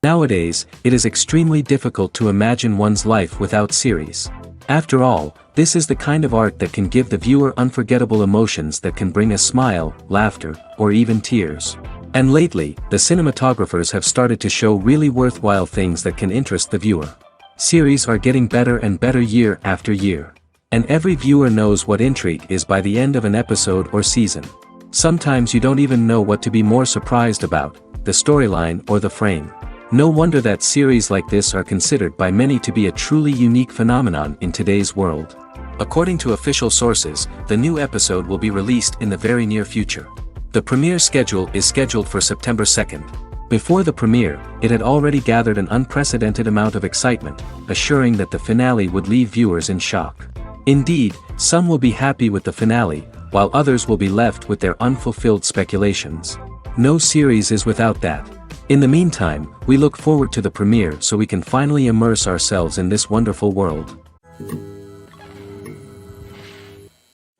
Nowadays, it is extremely difficult to imagine one's life without series. After all, this is the kind of art that can give the viewer unforgettable emotions that can bring a smile, laughter, or even tears. And lately, the cinematographers have started to show really worthwhile things that can interest the viewer. Series are getting better and better year after year. And every viewer knows what intrigue is by the end of an episode or season. Sometimes you don't even know what to be more surprised about, the storyline or the frame. No wonder that series like this are considered by many to be a truly unique phenomenon in today's world. According to official sources, the new episode will be released in the very near future. The premiere schedule is scheduled for September 2nd. Before the premiere, it had already gathered an unprecedented amount of excitement, assuring that the finale would leave viewers in shock. Indeed, some will be happy with the finale, while others will be left with their unfulfilled speculations. No series is without that. In the meantime, we look forward to the premiere so we can finally immerse ourselves in this wonderful world.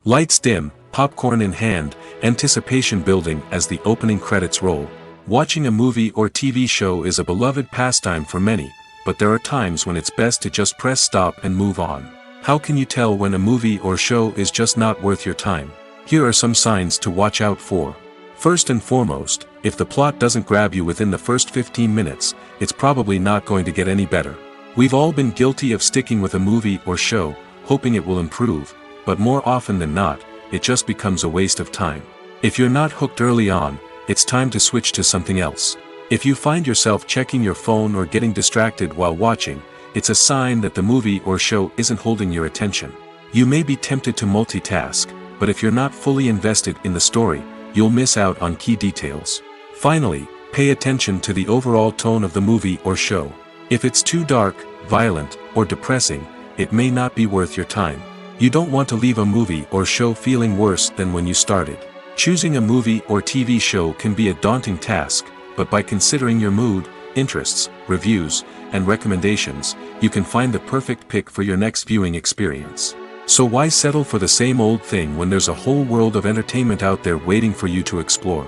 Lights dim, popcorn in hand, anticipation building as the opening credits roll. Watching a movie or TV show is a beloved pastime for many, but there are times when it's best to just press stop and move on. How can you tell when a movie or show is just not worth your time? Here are some signs to watch out for. First and foremost, if the plot doesn't grab you within the first 15 minutes, it's probably not going to get any better. We've all been guilty of sticking with a movie or show, hoping it will improve, but more often than not, it just becomes a waste of time. If you're not hooked early on, it's time to switch to something else. If you find yourself checking your phone or getting distracted while watching, it's a sign that the movie or show isn't holding your attention. You may be tempted to multitask, but if you're not fully invested in the story, you'll miss out on key details. Finally, pay attention to the overall tone of the movie or show. If it's too dark, violent, or depressing, it may not be worth your time. You don't want to leave a movie or show feeling worse than when you started. Choosing a movie or TV show can be a daunting task, but by considering your mood, interests, reviews, and recommendations, you can find the perfect pick for your next viewing experience. So why settle for the same old thing when there's a whole world of entertainment out there waiting for you to explore?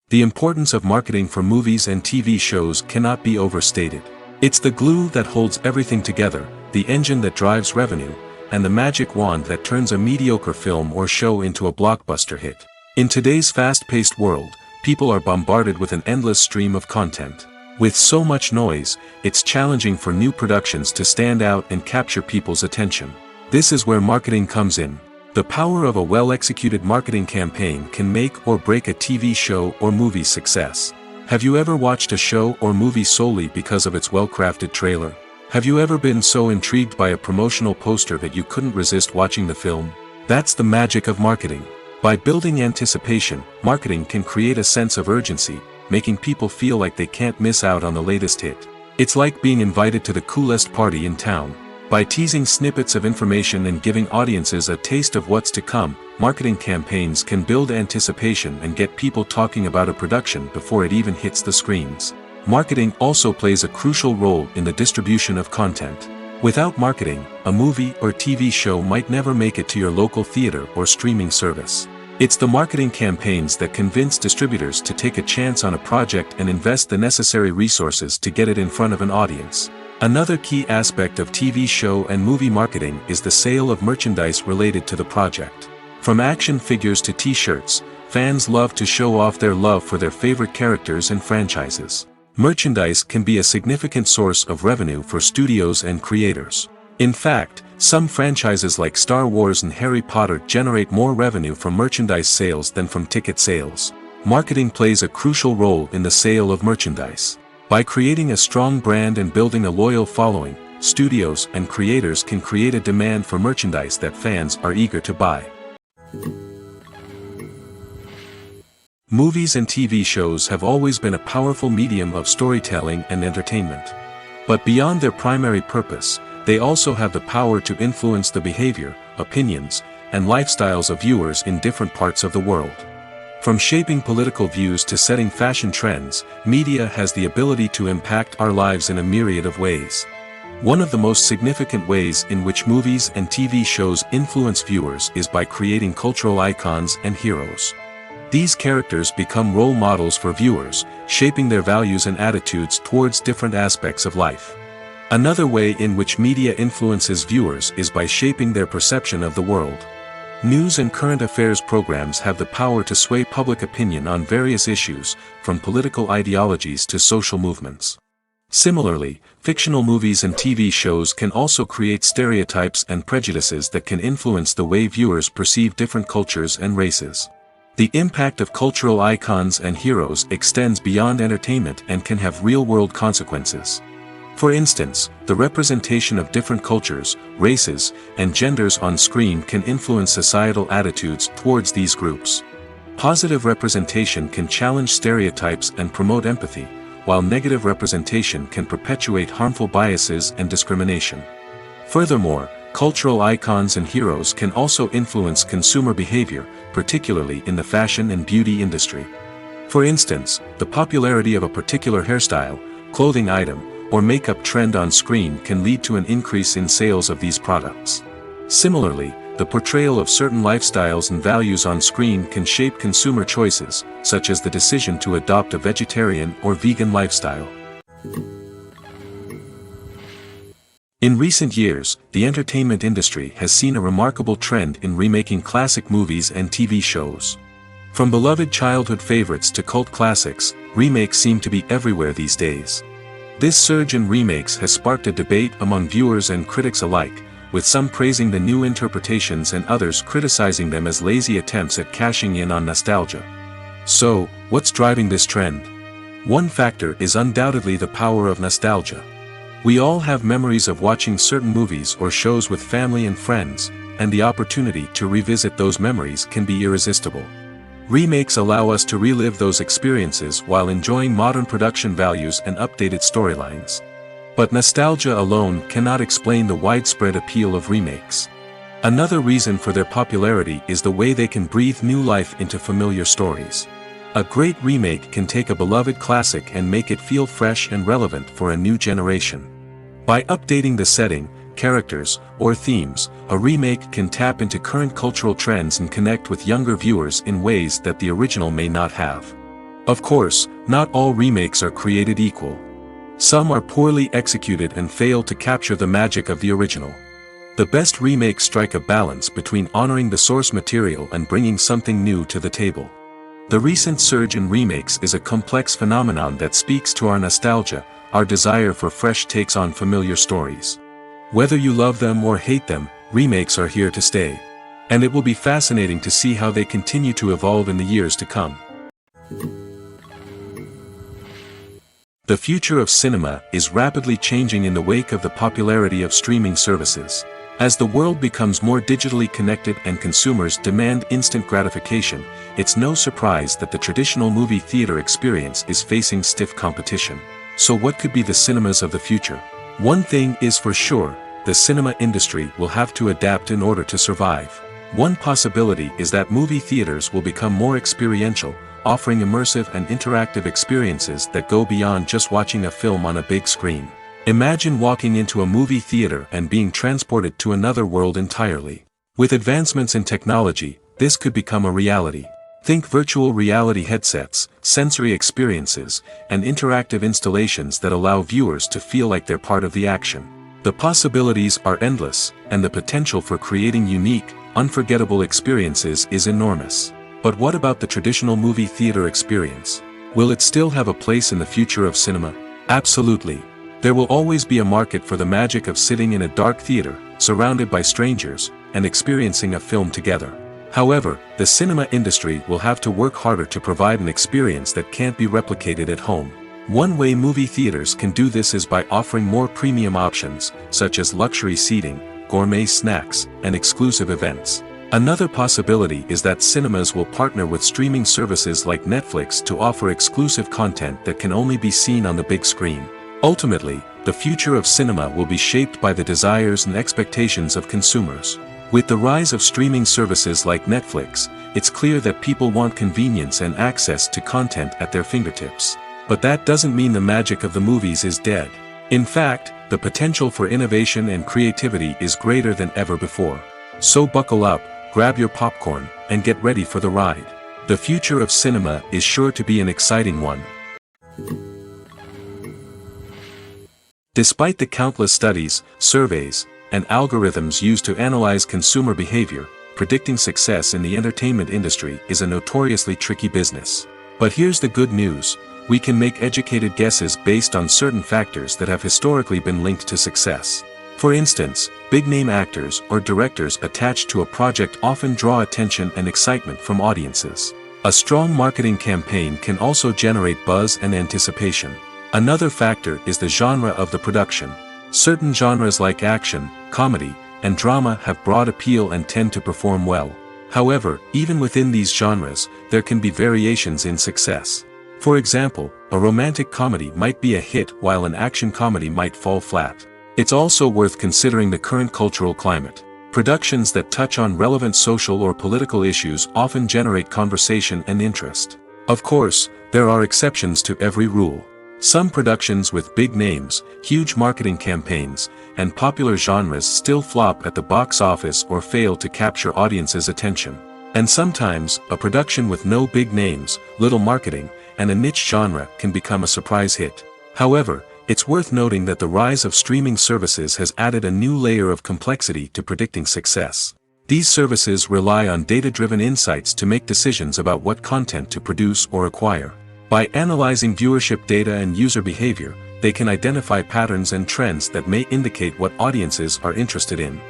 The importance of marketing for movies and TV shows cannot be overstated. It's the glue that holds everything together, the engine that drives revenue, and the magic wand that turns a mediocre film or show into a blockbuster hit. In today's fast-paced world, people are bombarded with an endless stream of content. With so much noise, it's challenging for new productions to stand out and capture people's attention. This is where marketing comes in. The power of a well-executed marketing campaign can make or break a TV show or movie's success. Have you ever watched a show or movie solely because of its well-crafted trailer? Have you ever been so intrigued by a promotional poster that you couldn't resist watching the film? That's the magic of marketing. By building anticipation, marketing can create a sense of urgency, making people feel like they can't miss out on the latest hit. It's like being invited to the coolest party in town. By teasing snippets of information and giving audiences a taste of what's to come, marketing campaigns can build anticipation and get people talking about a production before it even hits the screens. Marketing also plays a crucial role in the distribution of content. Without marketing, a movie or TV show might never make it to your local theater or streaming service. It's the marketing campaigns that convince distributors to take a chance on a project and invest the necessary resources to get it in front of an audience. Another key aspect of TV show and movie marketing is the sale of merchandise related to the project. From action figures to t-shirts, fans love to show off their love for their favorite characters and franchises. Merchandise can be a significant source of revenue for studios and creators. In fact, some franchises like Star Wars and Harry Potter generate more revenue from merchandise sales than from ticket sales. Marketing plays a crucial role in the sale of merchandise. By creating a strong brand and building a loyal following, studios and creators can create a demand for merchandise that fans are eager to buy. Movies and TV shows have always been a powerful medium of storytelling and entertainment. But beyond their primary purpose, they also have the power to influence the behavior, opinions, and lifestyles of viewers in different parts of the world. From shaping political views to setting fashion trends, media has the ability to impact our lives in a myriad of ways. One of the most significant ways in which movies and TV shows influence viewers is by creating cultural icons and heroes. These characters become role models for viewers, shaping their values and attitudes towards different aspects of life. Another way in which media influences viewers is by shaping their perception of the world. News and current affairs programs have the power to sway public opinion on various issues, from political ideologies to social movements. Similarly, fictional movies and TV shows can also create stereotypes and prejudices that can influence the way viewers perceive different cultures and races. The impact of cultural icons and heroes extends beyond entertainment and can have real-world consequences. For instance, the representation of different cultures, races, and genders on screen can influence societal attitudes towards these groups. Positive representation can challenge stereotypes and promote empathy, while negative representation can perpetuate harmful biases and discrimination. Furthermore, cultural icons and heroes can also influence consumer behavior, particularly in the fashion and beauty industry. For instance, the popularity of a particular hairstyle, clothing item, or makeup trend on screen can lead to an increase in sales of these products. Similarly, the portrayal of certain lifestyles and values on screen can shape consumer choices, such as the decision to adopt a vegetarian or vegan lifestyle. In recent years, the entertainment industry has seen a remarkable trend in remaking classic movies and TV shows. From beloved childhood favorites to cult classics, remakes seem to be everywhere these days. This surge in remakes has sparked a debate among viewers and critics alike, with some praising the new interpretations and others criticizing them as lazy attempts at cashing in on nostalgia. So, what's driving this trend? One factor is undoubtedly the power of nostalgia. We all have memories of watching certain movies or shows with family and friends, and the opportunity to revisit those memories can be irresistible. Remakes allow us to relive those experiences while enjoying modern production values and updated storylines. But nostalgia alone cannot explain the widespread appeal of remakes. Another reason for their popularity is the way they can breathe new life into familiar stories. A great remake can take a beloved classic and make it feel fresh and relevant for a new generation. By updating the setting, characters, or themes, a remake can tap into current cultural trends and connect with younger viewers in ways that the original may not have. Of course, not all remakes are created equal. Some are poorly executed and fail to capture the magic of the original. The best remakes strike a balance between honoring the source material and bringing something new to the table. The recent surge in remakes is a complex phenomenon that speaks to our nostalgia, our desire for fresh takes on familiar stories. Whether you love them or hate them, remakes are here to stay. And it will be fascinating to see how they continue to evolve in the years to come. The future of cinema is rapidly changing in the wake of the popularity of streaming services. As the world becomes more digitally connected and consumers demand instant gratification, it's no surprise that the traditional movie theater experience is facing stiff competition. So what could be the cinemas of the future? One thing is for sure, the cinema industry will have to adapt in order to survive. One possibility is that movie theaters will become more experiential, offering immersive and interactive experiences that go beyond just watching a film on a big screen. Imagine walking into a movie theater and being transported to another world entirely. With advancements in technology, this could become a reality. Think virtual reality headsets, sensory experiences, and interactive installations that allow viewers to feel like they're part of the action. The possibilities are endless, and the potential for creating unique, unforgettable experiences is enormous. But what about the traditional movie theater experience? Will it still have a place in the future of cinema? Absolutely. There will always be a market for the magic of sitting in a dark theater, surrounded by strangers, and experiencing a film together. However, the cinema industry will have to work harder to provide an experience that can't be replicated at home. One way movie theaters can do this is by offering more premium options, such as luxury seating, gourmet snacks, and exclusive events. Another possibility is that cinemas will partner with streaming services like Netflix to offer exclusive content that can only be seen on the big screen. Ultimately, the future of cinema will be shaped by the desires and expectations of consumers. With the rise of streaming services like Netflix, it's clear that people want convenience and access to content at their fingertips. But that doesn't mean the magic of the movies is dead. In fact, the potential for innovation and creativity is greater than ever before. So buckle up, grab your popcorn, and get ready for the ride. The future of cinema is sure to be an exciting one. Despite the countless studies, surveys, and algorithms used to analyze consumer behavior, predicting success in the entertainment industry is a notoriously tricky business. But here's the good news: we can make educated guesses based on certain factors that have historically been linked to success. For instance, big-name actors or directors attached to a project often draw attention and excitement from audiences. A strong marketing campaign can also generate buzz and anticipation. Another factor is the genre of the production. Certain genres like action, comedy, and drama have broad appeal and tend to perform well. However, even within these genres, there can be variations in success. For example, a romantic comedy might be a hit while an action comedy might fall flat. It's also worth considering the current cultural climate. Productions that touch on relevant social or political issues often generate conversation and interest. Of course, there are exceptions to every rule. Some productions with big names, huge marketing campaigns, and popular genres still flop at the box office or fail to capture audiences' attention. And sometimes, a production with no big names, little marketing, and a niche genre can become a surprise hit. However, it's worth noting that the rise of streaming services has added a new layer of complexity to predicting success. These services rely on data-driven insights to make decisions about what content to produce or acquire. By analyzing viewership data and user behavior, they can identify patterns and trends that may indicate what audiences are interested in.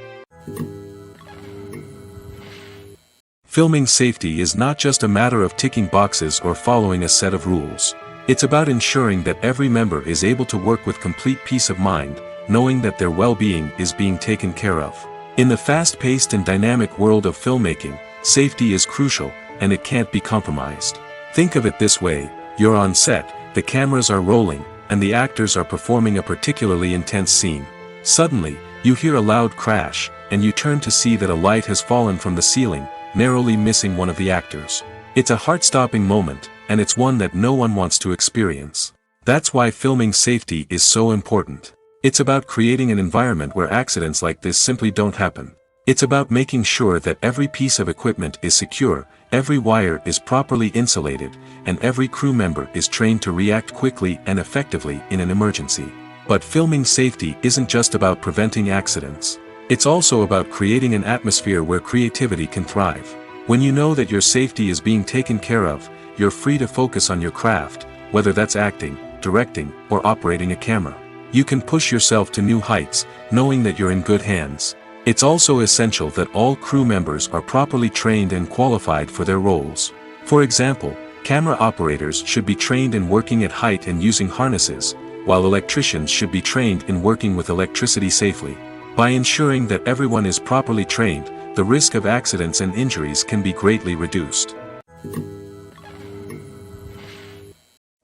Filming safety is not just a matter of ticking boxes or following a set of rules. It's about ensuring that every member is able to work with complete peace of mind, knowing that their well-being is being taken care of. In the fast-paced and dynamic world of filmmaking, safety is crucial, and it can't be compromised. Think of it this way: you're on set, the cameras are rolling, and the actors are performing a particularly intense scene. Suddenly, you hear a loud crash, and you turn to see that a light has fallen from the ceiling, narrowly missing one of the actors. It's a heart-stopping moment, and it's one that no one wants to experience. That's why filming safety is so important. It's about creating an environment where accidents like this simply don't happen. It's about making sure that every piece of equipment is secure, every wire is properly insulated, and every crew member is trained to react quickly and effectively in an emergency. But filming safety isn't just about preventing accidents. It's also about creating an atmosphere where creativity can thrive. When you know that your safety is being taken care of, you're free to focus on your craft, whether that's acting, directing, or operating a camera. You can push yourself to new heights, knowing that you're in good hands. It's also essential that all crew members are properly trained and qualified for their roles. For example, camera operators should be trained in working at height and using harnesses, while electricians should be trained in working with electricity safely. By ensuring that everyone is properly trained, the risk of accidents and injuries can be greatly reduced.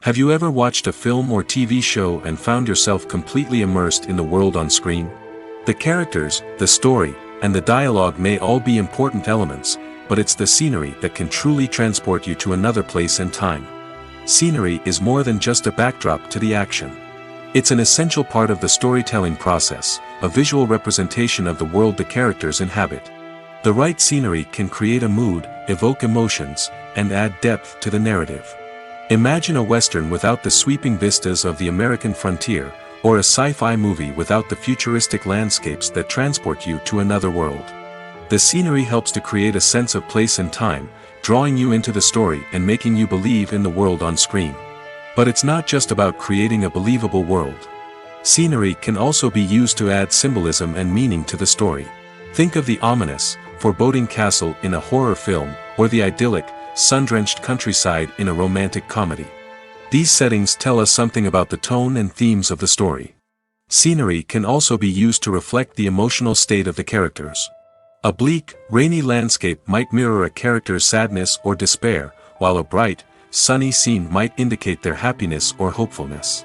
Have you ever watched a film or TV show and found yourself completely immersed in the world on screen? The characters, the story, and the dialogue may all be important elements, but it's the scenery that can truly transport you to another place and time. Scenery is more than just a backdrop to the action. It's an essential part of the storytelling process, a visual representation of the world the characters inhabit. The right scenery can create a mood, evoke emotions, and add depth to the narrative. Imagine a Western without the sweeping vistas of the American frontier, or a sci-fi movie without the futuristic landscapes that transport you to another world. The scenery helps to create a sense of place and time, drawing you into the story and making you believe in the world on screen. But it's not just about creating a believable world. Scenery can also be used to add symbolism and meaning to the story. Think of the ominous, foreboding castle in a horror film, or the idyllic, sun-drenched countryside in a romantic comedy. These settings tell us something about the tone and themes of the story. Scenery can also be used to reflect the emotional state of the characters. A bleak, rainy landscape might mirror a character's sadness or despair, while a bright, sunny scene might indicate their happiness or hopefulness.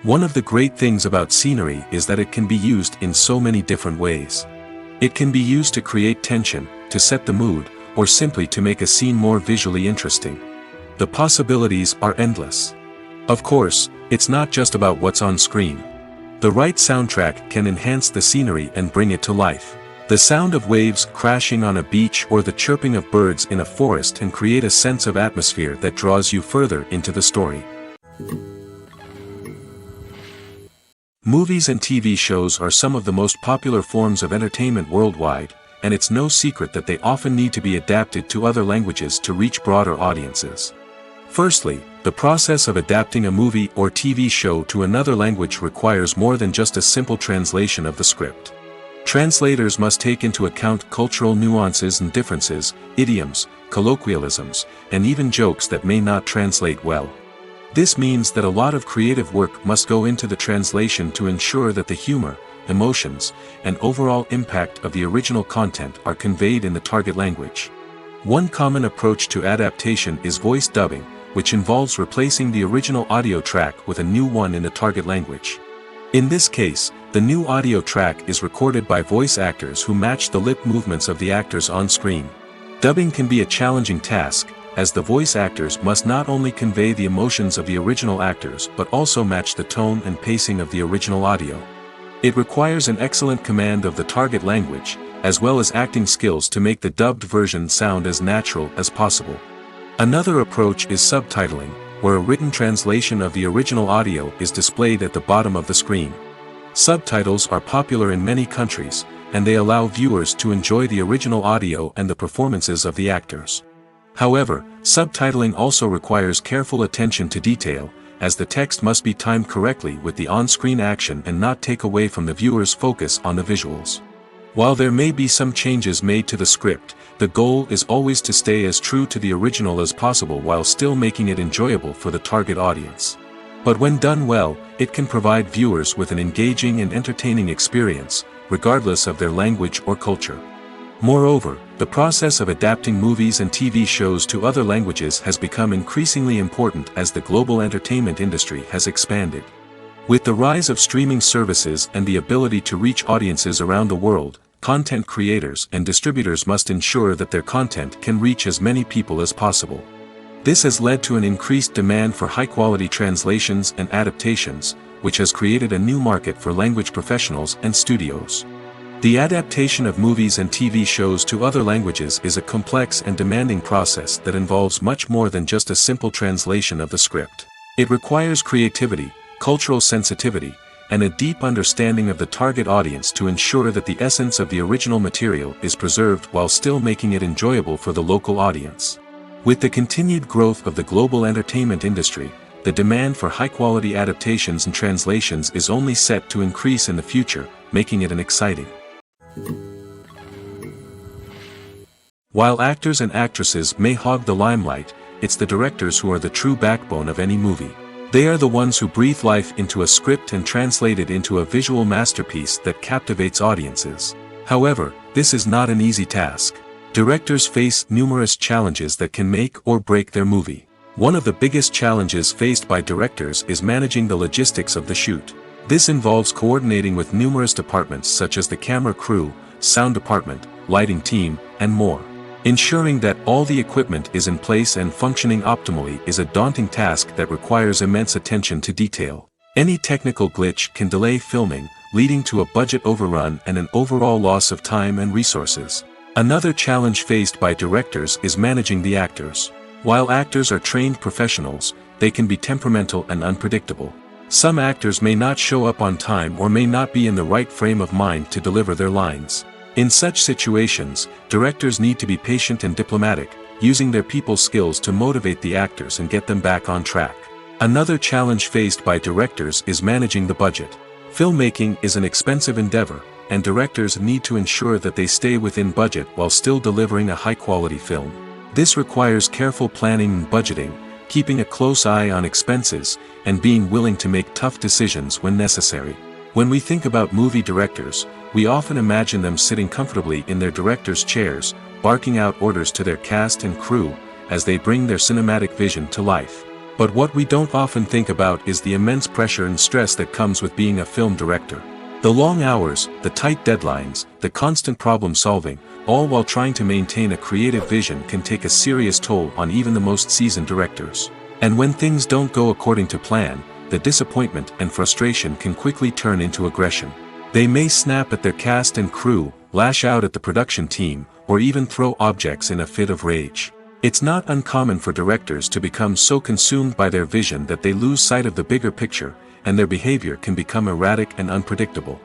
One of the great things about scenery is that it can be used in so many different ways. It can be used to create tension, to set the mood, or simply to make a scene more visually interesting. The possibilities are endless. Of course, it's not just about what's on screen. The right soundtrack can enhance the scenery and bring it to life. The sound of waves crashing on a beach or the chirping of birds in a forest can create a sense of atmosphere that draws you further into the story. Movies and TV shows are some of the most popular forms of entertainment worldwide, and it's no secret that they often need to be adapted to other languages to reach broader audiences. Firstly, the process of adapting a movie or TV show to another language requires more than just a simple translation of the script. Translators must take into account cultural nuances and differences, idioms, colloquialisms, and even jokes that may not translate well. This means that a lot of creative work must go into the translation to ensure that the humor, emotions, and overall impact of the original content are conveyed in the target language. One common approach to adaptation is voice dubbing, which involves replacing the original audio track with a new one in the target language. In this case, the new audio track is recorded by voice actors who match the lip movements of the actors on screen. Dubbing can be a challenging task, as the voice actors must not only convey the emotions of the original actors but also match the tone and pacing of the original audio. It requires an excellent command of the target language, as well as acting skills to make the dubbed version sound as natural as possible. Another approach is subtitling, where a written translation of the original audio is displayed at the bottom of the screen. Subtitles are popular in many countries, and they allow viewers to enjoy the original audio and the performances of the actors. However, subtitling also requires careful attention to detail, as the text must be timed correctly with the on-screen action and not take away from the viewer's focus on the visuals. While there may be some changes made to the script, the goal is always to stay as true to the original as possible while still making it enjoyable for the target audience. But when done well, it can provide viewers with an engaging and entertaining experience, regardless of their language or culture. Moreover, the process of adapting movies and TV shows to other languages has become increasingly important as the global entertainment industry has expanded. With the rise of streaming services and the ability to reach audiences around the world, content creators and distributors must ensure that their content can reach as many people as possible. This has led to an increased demand for high-quality translations and adaptations, which has created a new market for language professionals and studios. The adaptation of movies and TV shows to other languages is a complex and demanding process that involves much more than just a simple translation of the script. It requires creativity, cultural sensitivity, and a deep understanding of the target audience to ensure that the essence of the original material is preserved while still making it enjoyable for the local audience. With the continued growth of the global entertainment industry, the demand for high-quality adaptations and translations is only set to increase in the future, making it an exciting. While actors and actresses may hog the limelight, it's the directors who are the true backbone of any movie. They are the ones who breathe life into a script and translate it into a visual masterpiece that captivates audiences. However, this is not an easy task. Directors face numerous challenges that can make or break their movie. One of the biggest challenges faced by directors is managing the logistics of the shoot. This involves coordinating with numerous departments such as the camera crew, sound department, lighting team, and more. Ensuring that all the equipment is in place and functioning optimally is a daunting task that requires immense attention to detail. Any technical glitch can delay filming, leading to a budget overrun and an overall loss of time and resources. Another challenge faced by directors is managing the actors. While actors are trained professionals, they can be temperamental and unpredictable. Some actors may not show up on time or may not be in the right frame of mind to deliver their lines. In such situations, directors need to be patient and diplomatic, using their people skills to motivate the actors and get them back on track. Another challenge faced by directors is managing the budget. Filmmaking is an expensive endeavor, and directors need to ensure that they stay within budget while still delivering a high-quality film. This requires careful planning and budgeting, keeping a close eye on expenses, and being willing to make tough decisions when necessary. When we think about movie directors, we often imagine them sitting comfortably in their director's chairs, barking out orders to their cast and crew, as they bring their cinematic vision to life. But what we don't often think about is the immense pressure and stress that comes with being a film director. The long hours, the tight deadlines, the constant problem solving, all while trying to maintain a creative vision can take a serious toll on even the most seasoned directors. And when things don't go according to plan, the disappointment and frustration can quickly turn into aggression. They may snap at their cast and crew, lash out at the production team, or even throw objects in a fit of rage. It's not uncommon for directors to become so consumed by their vision that they lose sight of the bigger picture, and their behavior can become erratic and unpredictable.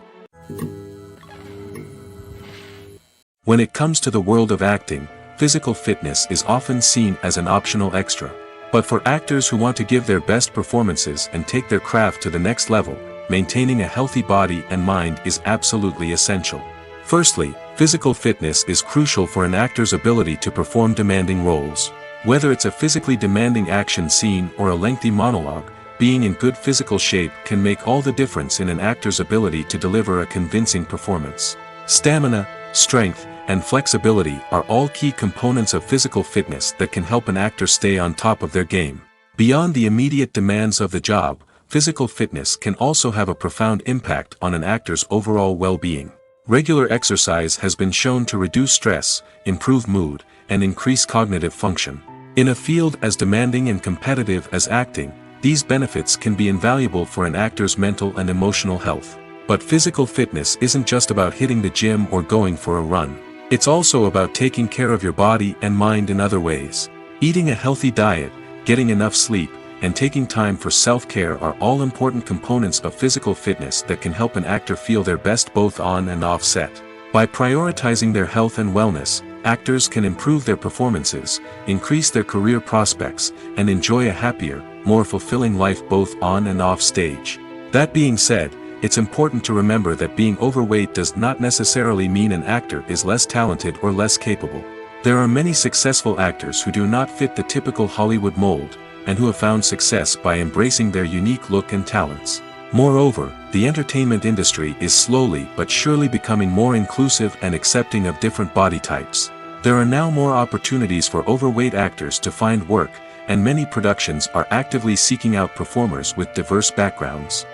When it comes to the world of acting, physical fitness is often seen as an optional extra. But for actors who want to give their best performances and take their craft to the next level, maintaining a healthy body and mind is absolutely essential. Firstly, physical fitness is crucial for an actor's ability to perform demanding roles. Whether it's a physically demanding action scene or a lengthy monologue, being in good physical shape can make all the difference in an actor's ability to deliver a convincing performance. Stamina, strength, and flexibility are all key components of physical fitness that can help an actor stay on top of their game. Beyond the immediate demands of the job, physical fitness can also have a profound impact on an actor's overall well-being. Regular exercise has been shown to reduce stress, improve mood, and increase cognitive function. In a field as demanding and competitive as acting, these benefits can be invaluable for an actor's mental and emotional health. But physical fitness isn't just about hitting the gym or going for a run. It's also about taking care of your body and mind in other ways. Eating a healthy diet, getting enough sleep, and taking time for self-care are all important components of physical fitness that can help an actor feel their best both on and off set. By prioritizing their health and wellness, actors can improve their performances, increase their career prospects, and enjoy a happier, more fulfilling life both on and off stage. That being said, it's important to remember that being overweight does not necessarily mean an actor is less talented or less capable. There are many successful actors who do not fit the typical Hollywood mold, and who have found success by embracing their unique look and talents. Moreover, the entertainment industry is slowly but surely becoming more inclusive and accepting of different body types. There are now more opportunities for overweight actors to find work, and many productions are actively seeking out performers with diverse backgrounds.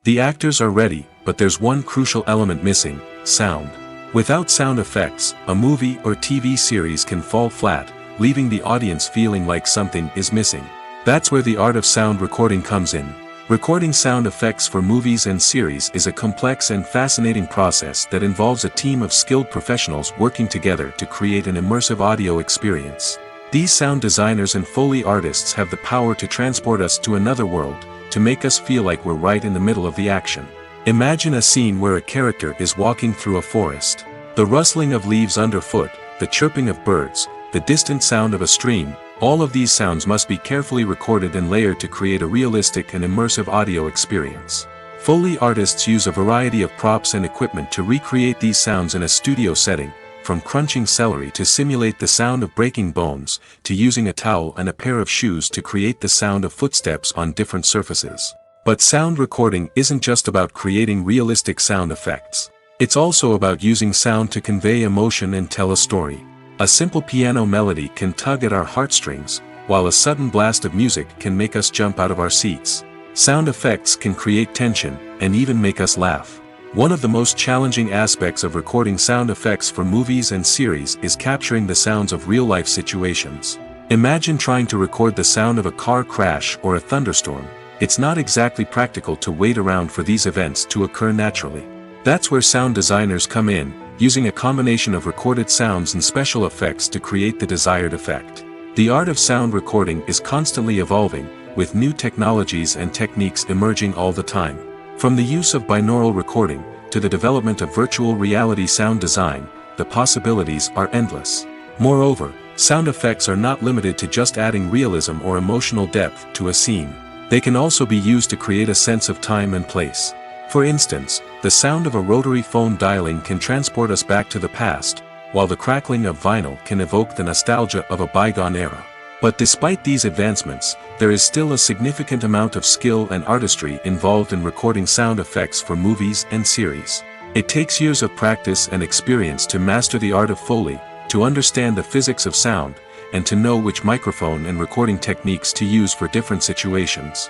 The actors are ready, but there's one crucial element missing: sound. Without sound effects, a movie or TV series can fall flat, leaving the audience feeling like something is missing. That's where the art of sound recording comes in. Recording sound effects for movies and series is a complex and fascinating process that involves a team of skilled professionals working together to create an immersive audio experience. These sound designers and Foley artists have the power to transport us to another world, to make us feel like we're right in the middle of the action. Imagine a scene where a character is walking through a forest. The rustling of leaves underfoot, the chirping of birds, the distant sound of a stream, all of these sounds must be carefully recorded and layered to create a realistic and immersive audio experience. Foley artists use a variety of props and equipment to recreate these sounds in a studio setting, from crunching celery to simulate the sound of breaking bones, to using a towel and a pair of shoes to create the sound of footsteps on different surfaces. But sound recording isn't just about creating realistic sound effects. It's also about using sound to convey emotion and tell a story. A simple piano melody can tug at our heartstrings, while a sudden blast of music can make us jump out of our seats. Sound effects can create tension, and even make us laugh. One of the most challenging aspects of recording sound effects for movies and series is capturing the sounds of real-life situations. Imagine trying to record the sound of a car crash or a thunderstorm. It's not exactly practical to wait around for these events to occur naturally. That's where sound designers come in, using a combination of recorded sounds and special effects to create the desired effect. The art of sound recording is constantly evolving, with new technologies and techniques emerging all the time. From the use of binaural recording, to the development of virtual reality sound design, the possibilities are endless. Moreover, sound effects are not limited to just adding realism or emotional depth to a scene. They can also be used to create a sense of time and place. For instance, the sound of a rotary phone dialing can transport us back to the past, while the crackling of vinyl can evoke the nostalgia of a bygone era. But despite these advancements, there is still a significant amount of skill and artistry involved in recording sound effects for movies and series. It takes years of practice and experience to master the art of Foley, to understand the physics of sound, and to know which microphone and recording techniques to use for different situations.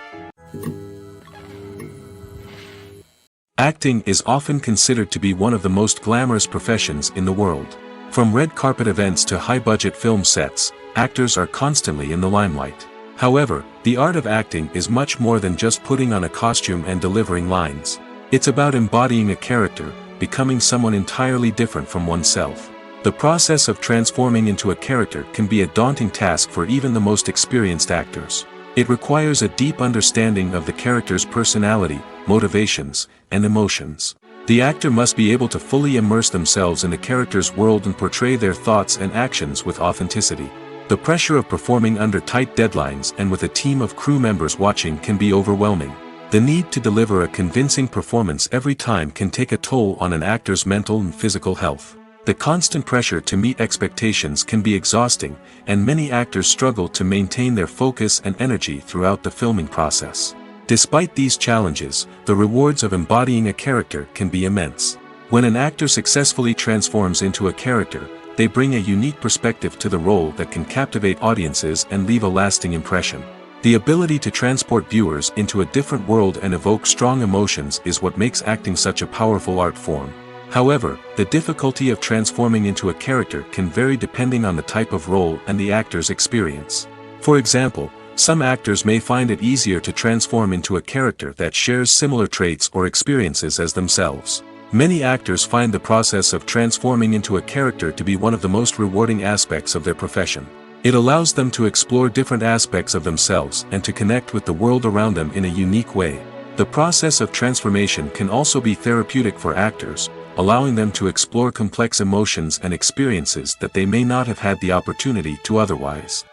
Acting is often considered to be one of the most glamorous professions in the world. From red carpet events to high-budget film sets, actors are constantly in the limelight. However, the art of acting is much more than just putting on a costume and delivering lines. It's about embodying a character, becoming someone entirely different from oneself. The process of transforming into a character can be a daunting task for even the most experienced actors. It requires a deep understanding of the character's personality, motivations, and emotions. The actor must be able to fully immerse themselves in the character's world and portray their thoughts and actions with authenticity. The pressure of performing under tight deadlines and with a team of crew members watching can be overwhelming. The need to deliver a convincing performance every time can take a toll on an actor's mental and physical health. The constant pressure to meet expectations can be exhausting, and many actors struggle to maintain their focus and energy throughout the filming process. Despite these challenges, the rewards of embodying a character can be immense. When an actor successfully transforms into a character, they bring a unique perspective to the role that can captivate audiences and leave a lasting impression. The ability to transport viewers into a different world and evoke strong emotions is what makes acting such a powerful art form. However, the difficulty of transforming into a character can vary depending on the type of role and the actor's experience. For example, some actors may find it easier to transform into a character that shares similar traits or experiences as themselves. Many actors find the process of transforming into a character to be one of the most rewarding aspects of their profession. It allows them to explore different aspects of themselves and to connect with the world around them in a unique way. The process of transformation can also be therapeutic for actors, allowing them to explore complex emotions and experiences that they may not have had the opportunity to otherwise.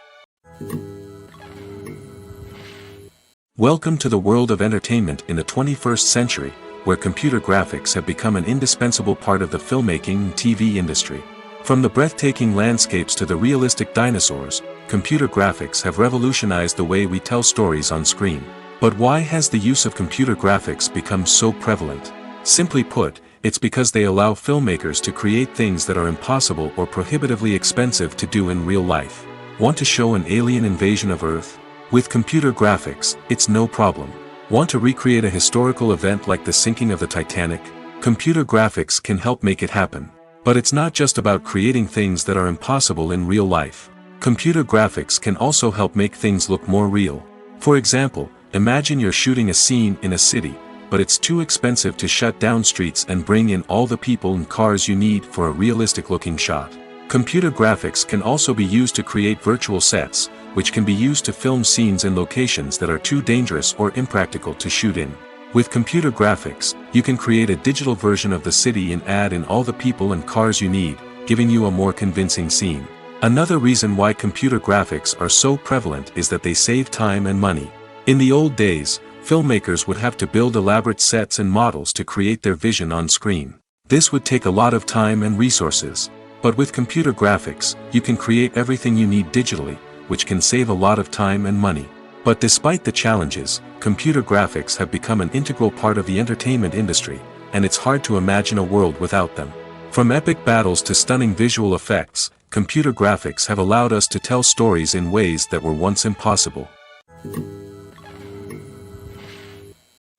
Welcome to the world of entertainment in the 21st century, where computer graphics have become an indispensable part of the filmmaking and TV industry. From the breathtaking landscapes to the realistic dinosaurs, computer graphics have revolutionized the way we tell stories on screen. But why has the use of computer graphics become so prevalent? Simply put, it's because they allow filmmakers to create things that are impossible or prohibitively expensive to do in real life. Want to show an alien invasion of Earth? With computer graphics, it's no problem. Want to recreate a historical event like the sinking of the Titanic? Computer graphics can help make it happen. But it's not just about creating things that are impossible in real life. Computer graphics can also help make things look more real. For example, imagine you're shooting a scene in a city, but it's too expensive to shut down streets and bring in all the people and cars you need for a realistic-looking shot. Computer graphics can also be used to create virtual sets, which can be used to film scenes in locations that are too dangerous or impractical to shoot in. With computer graphics, you can create a digital version of the city and add in all the people and cars you need, giving you a more convincing scene. Another reason why computer graphics are so prevalent is that they save time and money. In the old days, filmmakers would have to build elaborate sets and models to create their vision on screen. This would take a lot of time and resources. But with computer graphics, you can create everything you need digitally, which can save a lot of time and money. But despite the challenges, computer graphics have become an integral part of the entertainment industry, and it's hard to imagine a world without them. From epic battles to stunning visual effects, computer graphics have allowed us to tell stories in ways that were once impossible.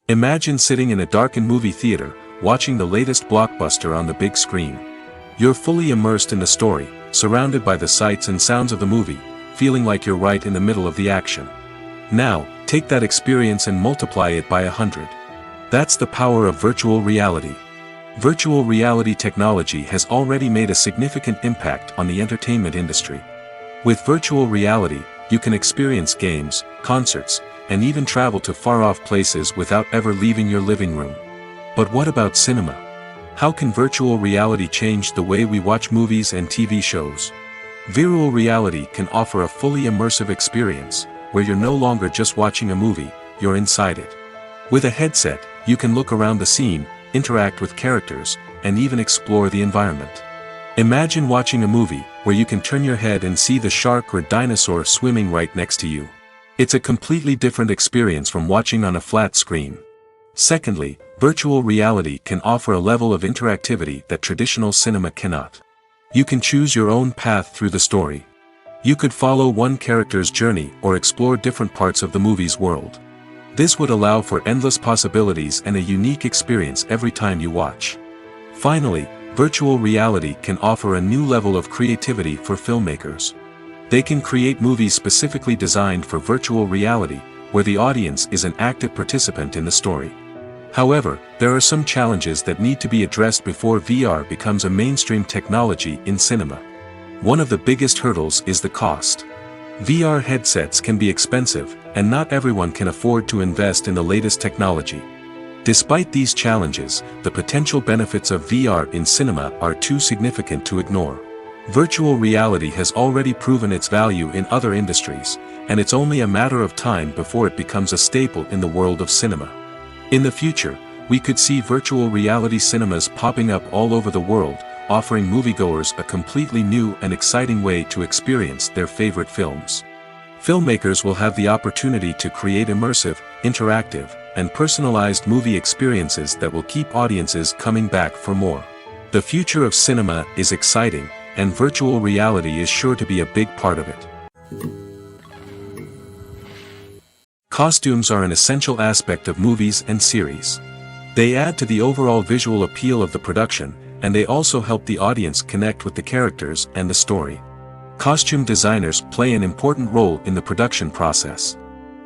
Imagine sitting in a darkened movie theater, watching the latest blockbuster on the big screen. You're fully immersed in the story, surrounded by the sights and sounds of the movie, feeling like you're right in the middle of the action. Now, take that experience and multiply it by 100. That's the power of virtual reality. Virtual reality technology has already made a significant impact on the entertainment industry. With virtual reality, you can experience games, concerts, and even travel to far-off places without ever leaving your living room. But what about cinema? How can virtual reality change the way we watch movies and TV shows? Virtual reality can offer a fully immersive experience, where you're no longer just watching a movie, you're inside it. With a headset, you can look around the scene, interact with characters, and even explore the environment. Imagine watching a movie, where you can turn your head and see the shark or dinosaur swimming right next to you. It's a completely different experience from watching on a flat screen. Secondly, virtual reality can offer a level of interactivity that traditional cinema cannot. You can choose your own path through the story. You could follow one character's journey or explore different parts of the movie's world. This would allow for endless possibilities and a unique experience every time you watch. Finally, virtual reality can offer a new level of creativity for filmmakers. They can create movies specifically designed for virtual reality, where the audience is an active participant in the story. However, there are some challenges that need to be addressed before VR becomes a mainstream technology in cinema. One of the biggest hurdles is the cost. VR headsets can be expensive, and not everyone can afford to invest in the latest technology. Despite these challenges, the potential benefits of VR in cinema are too significant to ignore. Virtual reality has already proven its value in other industries, and it's only a matter of time before it becomes a staple in the world of cinema. In the future, we could see virtual reality cinemas popping up all over the world, offering moviegoers a completely new and exciting way to experience their favorite films. Filmmakers will have the opportunity to create immersive, interactive, and personalized movie experiences that will keep audiences coming back for more. The future of cinema is exciting, and virtual reality is sure to be a big part of it. Costumes are an essential aspect of movies and series. They add to the overall visual appeal of the production, and they also help the audience connect with the characters and the story. Costume designers play an important role in the production process.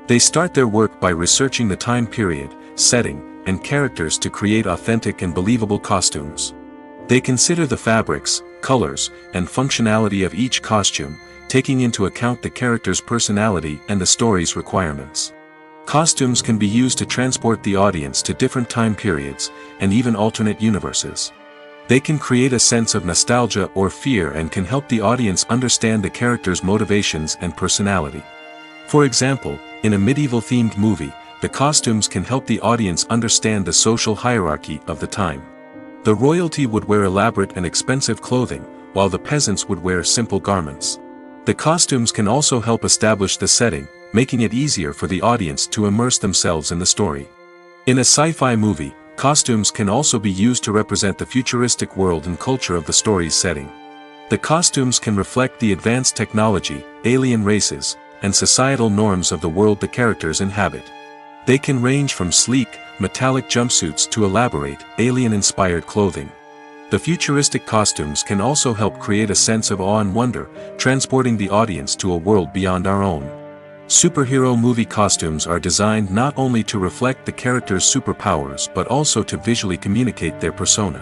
They start their work by researching the time period, setting, and characters to create authentic and believable costumes. They consider the fabrics, colors, and functionality of each costume, taking into account the character's personality and the story's requirements. Costumes can be used to transport the audience to different time periods, and even alternate universes. They can create a sense of nostalgia or fear and can help the audience understand the character's motivations and personality. For example, in a medieval-themed movie, the costumes can help the audience understand the social hierarchy of the time. The royalty would wear elaborate and expensive clothing, while the peasants would wear simple garments. The costumes can also help establish the setting, making it easier for the audience to immerse themselves in the story. In a sci-fi movie, costumes can also be used to represent the futuristic world and culture of the story's setting. The costumes can reflect the advanced technology, alien races, and societal norms of the world the characters inhabit. They can range from sleek, metallic jumpsuits to elaborate, alien-inspired clothing. The futuristic costumes can also help create a sense of awe and wonder, transporting the audience to a world beyond our own. Superhero movie costumes are designed not only to reflect the character's superpowers but also to visually communicate their persona.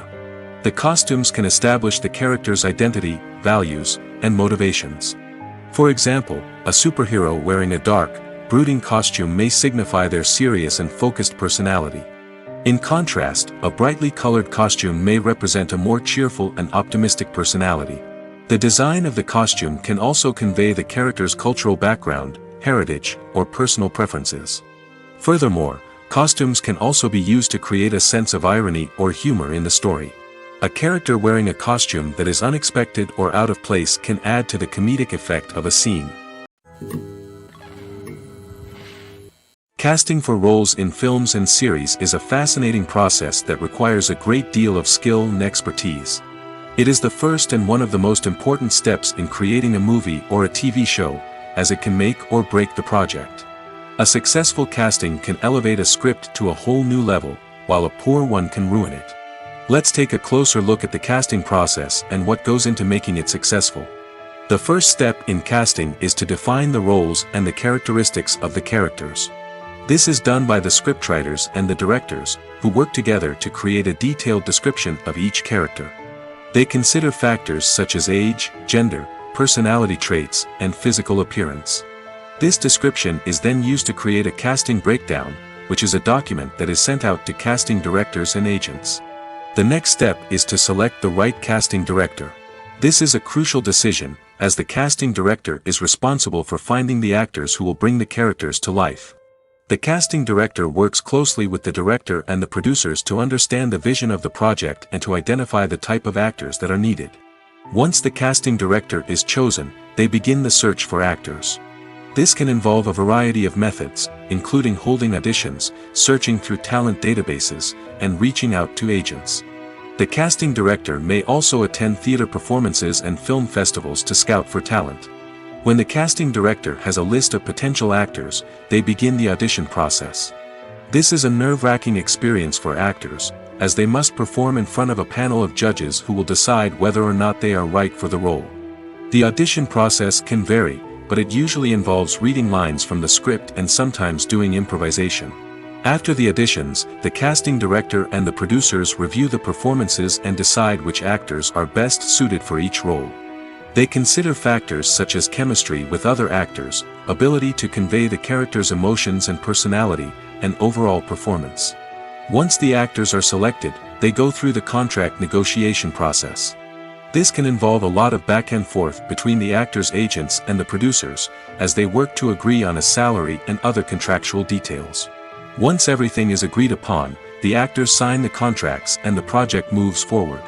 The costumes can establish the character's identity, values, and motivations. For example, a superhero wearing a dark, brooding costume may signify their serious and focused personality. In contrast, a brightly colored costume may represent a more cheerful and optimistic personality. The design of the costume can also convey the character's cultural background, heritage, or personal preferences. Furthermore, costumes can also be used to create a sense of irony or humor in the story. A character wearing a costume that is unexpected or out of place can add to the comedic effect of a scene. Casting for roles in films and series is a fascinating process that requires a great deal of skill and expertise. It is the first and one of the most important steps in creating a movie or a TV show, as it can make or break the project. A successful casting can elevate a script to a whole new level, while a poor one can ruin it. Let's take a closer look at the casting process and what goes into making it successful. The first step in casting is to define the roles and the characteristics of the characters. This is done by the scriptwriters and the directors, who work together to create a detailed description of each character. They consider factors such as age, gender, personality traits, and physical appearance. This description is then used to create a casting breakdown, which is a document that is sent out to casting directors and agents. The next step is to select the right casting director. This is a crucial decision, as the casting director is responsible for finding the actors who will bring the characters to life. The casting director works closely with the director and the producers to understand the vision of the project and to identify the type of actors that are needed. Once the casting director is chosen, they begin the search for actors. This can involve a variety of methods, including holding auditions, searching through talent databases, and reaching out to agents. The casting director may also attend theater performances and film festivals to scout for talent. When the casting director has a list of potential actors, they begin the audition process. This is a nerve-wracking experience for actors, as they must perform in front of a panel of judges who will decide whether or not they are right for the role. The audition process can vary, but it usually involves reading lines from the script and sometimes doing improvisation. After the auditions, the casting director and the producers review the performances and decide which actors are best suited for each role. They consider factors such as chemistry with other actors, ability to convey the character's emotions and personality, and overall performance. Once the actors are selected, they go through the contract negotiation process. This can involve a lot of back and forth between the actors' agents and the producers, as they work to agree on a salary and other contractual details. Once everything is agreed upon, the actors sign the contracts and the project moves forward.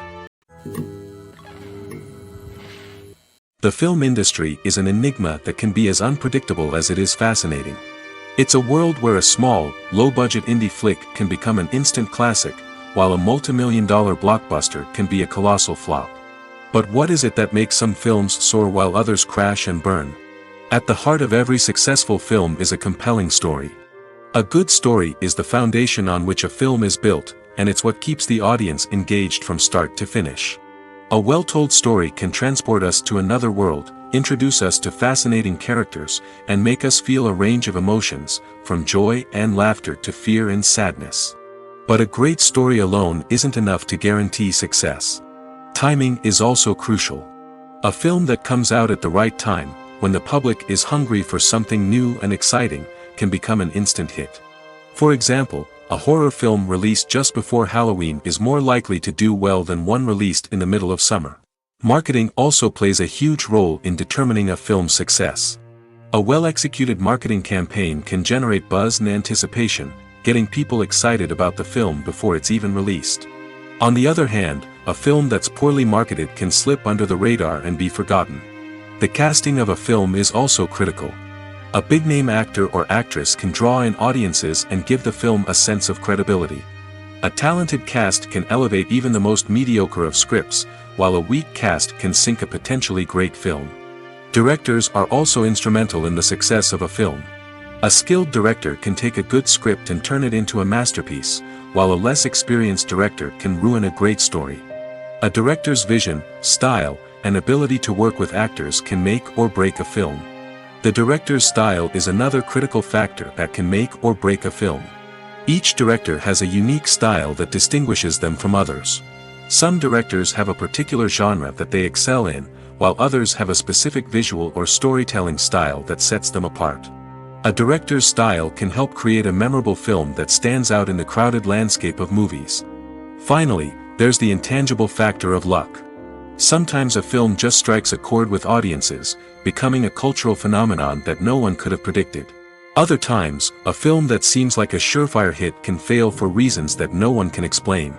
The film industry is an enigma that can be as unpredictable as it is fascinating. It's a world where a small, low-budget indie flick can become an instant classic, while a multi-million-dollar blockbuster can be a colossal flop. But what is it that makes some films soar while others crash and burn? At the heart of every successful film is a compelling story. A good story is the foundation on which a film is built, and it's what keeps the audience engaged from start to finish. A well-told story can transport us to another world, introduce us to fascinating characters, and make us feel a range of emotions, from joy and laughter to fear and sadness. But a great story alone isn't enough to guarantee success. Timing is also crucial. A film that comes out at the right time, when the public is hungry for something new and exciting, can become an instant hit. For example, a horror film released just before Halloween is more likely to do well than one released in the middle of summer. Marketing also plays a huge role in determining a film's success. A well-executed marketing campaign can generate buzz and anticipation, getting people excited about the film before it's even released. On the other hand, a film that's poorly marketed can slip under the radar and be forgotten. The casting of a film is also critical. A big-name actor or actress can draw in audiences and give the film a sense of credibility. A talented cast can elevate even the most mediocre of scripts, while a weak cast can sink a potentially great film. Directors are also instrumental in the success of a film. A skilled director can take a good script and turn it into a masterpiece, while a less experienced director can ruin a great story. A director's vision, style, and ability to work with actors can make or break a film. The director's style is another critical factor that can make or break a film. Each director has a unique style that distinguishes them from others. Some directors have a particular genre that they excel in, while others have a specific visual or storytelling style that sets them apart. A director's style can help create a memorable film that stands out in the crowded landscape of movies. Finally, there's the intangible factor of luck. Sometimes a film just strikes a chord with audiences, becoming a cultural phenomenon that no one could have predicted. Other times, a film that seems like a surefire hit can fail for reasons that no one can explain.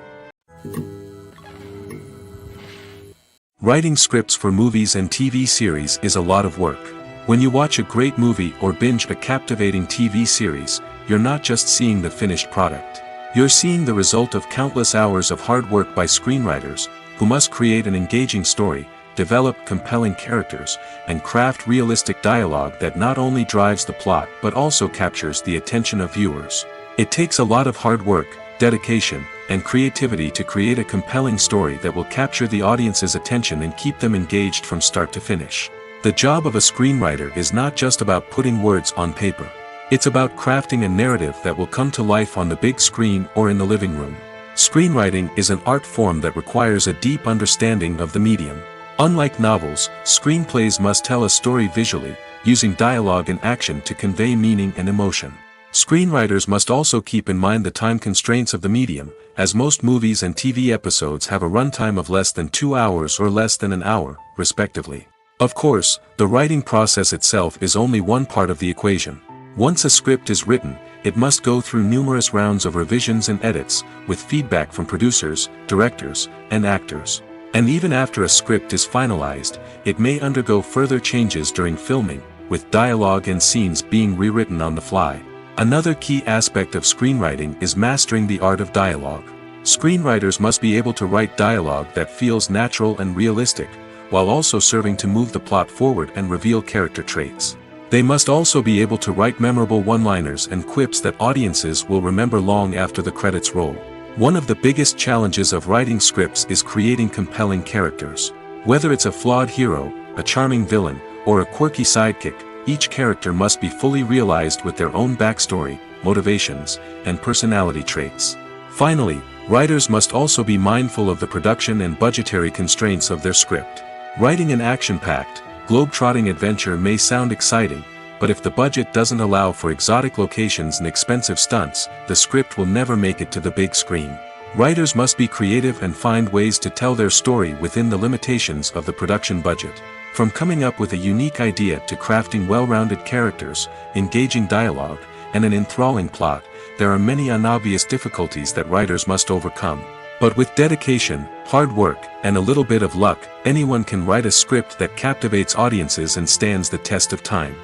Writing scripts for movies and TV series is a lot of work. When you watch a great movie or binge a captivating TV series, you're not just seeing the finished product. You're seeing the result of countless hours of hard work by screenwriters, who must create an engaging story, develop compelling characters, and craft realistic dialogue that not only drives the plot but also captures the attention of viewers. It takes a lot of hard work, dedication, and creativity to create a compelling story that will capture the audience's attention and keep them engaged from start to finish. The job of a screenwriter is not just about putting words on paper. It's about crafting a narrative that will come to life on the big screen or in the living room. Screenwriting is an art form that requires a deep understanding of the medium. Unlike novels, screenplays must tell a story visually, using dialogue and action to convey meaning and emotion. Screenwriters must also keep in mind the time constraints of the medium, as most movies and TV episodes have a runtime of less than 2 hours or less than an hour, respectively. Of course, the writing process itself is only one part of the equation. Once a script is written, it must go through numerous rounds of revisions and edits, with feedback from producers, directors, and actors. And even after a script is finalized, it may undergo further changes during filming, with dialogue and scenes being rewritten on the fly. Another key aspect of screenwriting is mastering the art of dialogue. Screenwriters must be able to write dialogue that feels natural and realistic, while also serving to move the plot forward and reveal character traits. They must also be able to write memorable one-liners and quips that audiences will remember long after the credits roll. One of the biggest challenges of writing scripts is creating compelling characters. Whether it's a flawed hero, a charming villain, or a quirky sidekick, each character must be fully realized with their own backstory, motivations, and personality traits. Finally, writers must also be mindful of the production and budgetary constraints of their script. Writing an action-packed, globe-trotting adventure may sound exciting, but if the budget doesn't allow for exotic locations and expensive stunts, the script will never make it to the big screen. Writers must be creative and find ways to tell their story within the limitations of the production budget. From coming up with a unique idea to crafting well-rounded characters, engaging dialogue, and an enthralling plot, there are many unobvious difficulties that writers must overcome. But with dedication, hard work, and a little bit of luck, anyone can write a script that captivates audiences and stands the test of time.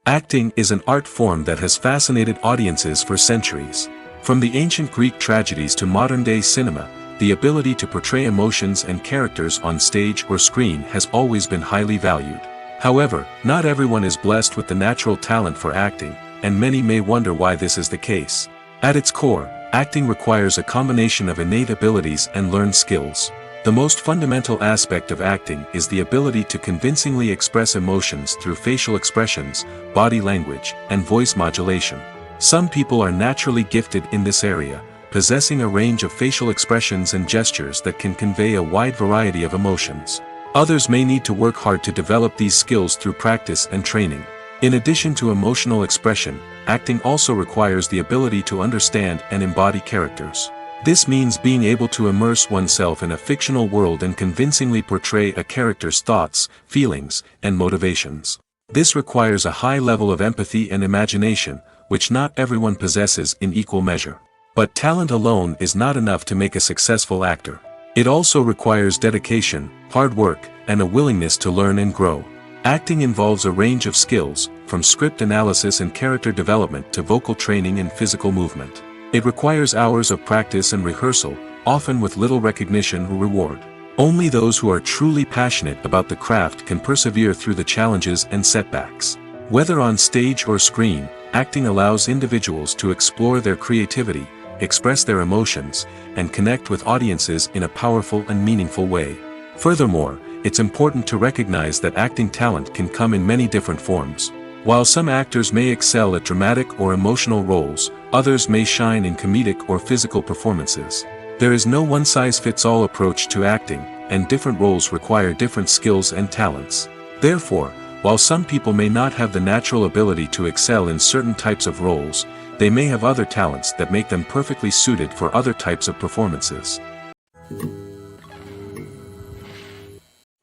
Acting is an art form that has fascinated audiences for centuries. From the ancient Greek tragedies to modern-day cinema, the ability to portray emotions and characters on stage or screen has always been highly valued. However, not everyone is blessed with the natural talent for acting, and many may wonder why this is the case. At its core, acting requires a combination of innate abilities and learned skills. The most fundamental aspect of acting is the ability to convincingly express emotions through facial expressions, body language, and voice modulation. Some people are naturally gifted in this area, possessing a range of facial expressions and gestures that can convey a wide variety of emotions. Others may need to work hard to develop these skills through practice and training. In addition to emotional expression, acting also requires the ability to understand and embody characters. This means being able to immerse oneself in a fictional world and convincingly portray a character's thoughts, feelings, and motivations. This requires a high level of empathy and imagination, which not everyone possesses in equal measure. But talent alone is not enough to make a successful actor. It also requires dedication, hard work, and a willingness to learn and grow. Acting involves a range of skills, from script analysis and character development to vocal training and physical movement. It requires hours of practice and rehearsal, often with little recognition or reward. Only those who are truly passionate about the craft can persevere through the challenges and setbacks. Whether on stage or screen, acting allows individuals to explore their creativity, express their emotions, and connect with audiences in a powerful and meaningful way. Furthermore, it's important to recognize that acting talent can come in many different forms. While some actors may excel at dramatic or emotional roles, others may shine in comedic or physical performances. There is no one-size-fits-all approach to acting, and different roles require different skills and talents. Therefore, while some people may not have the natural ability to excel in certain types of roles, they may have other talents that make them perfectly suited for other types of performances.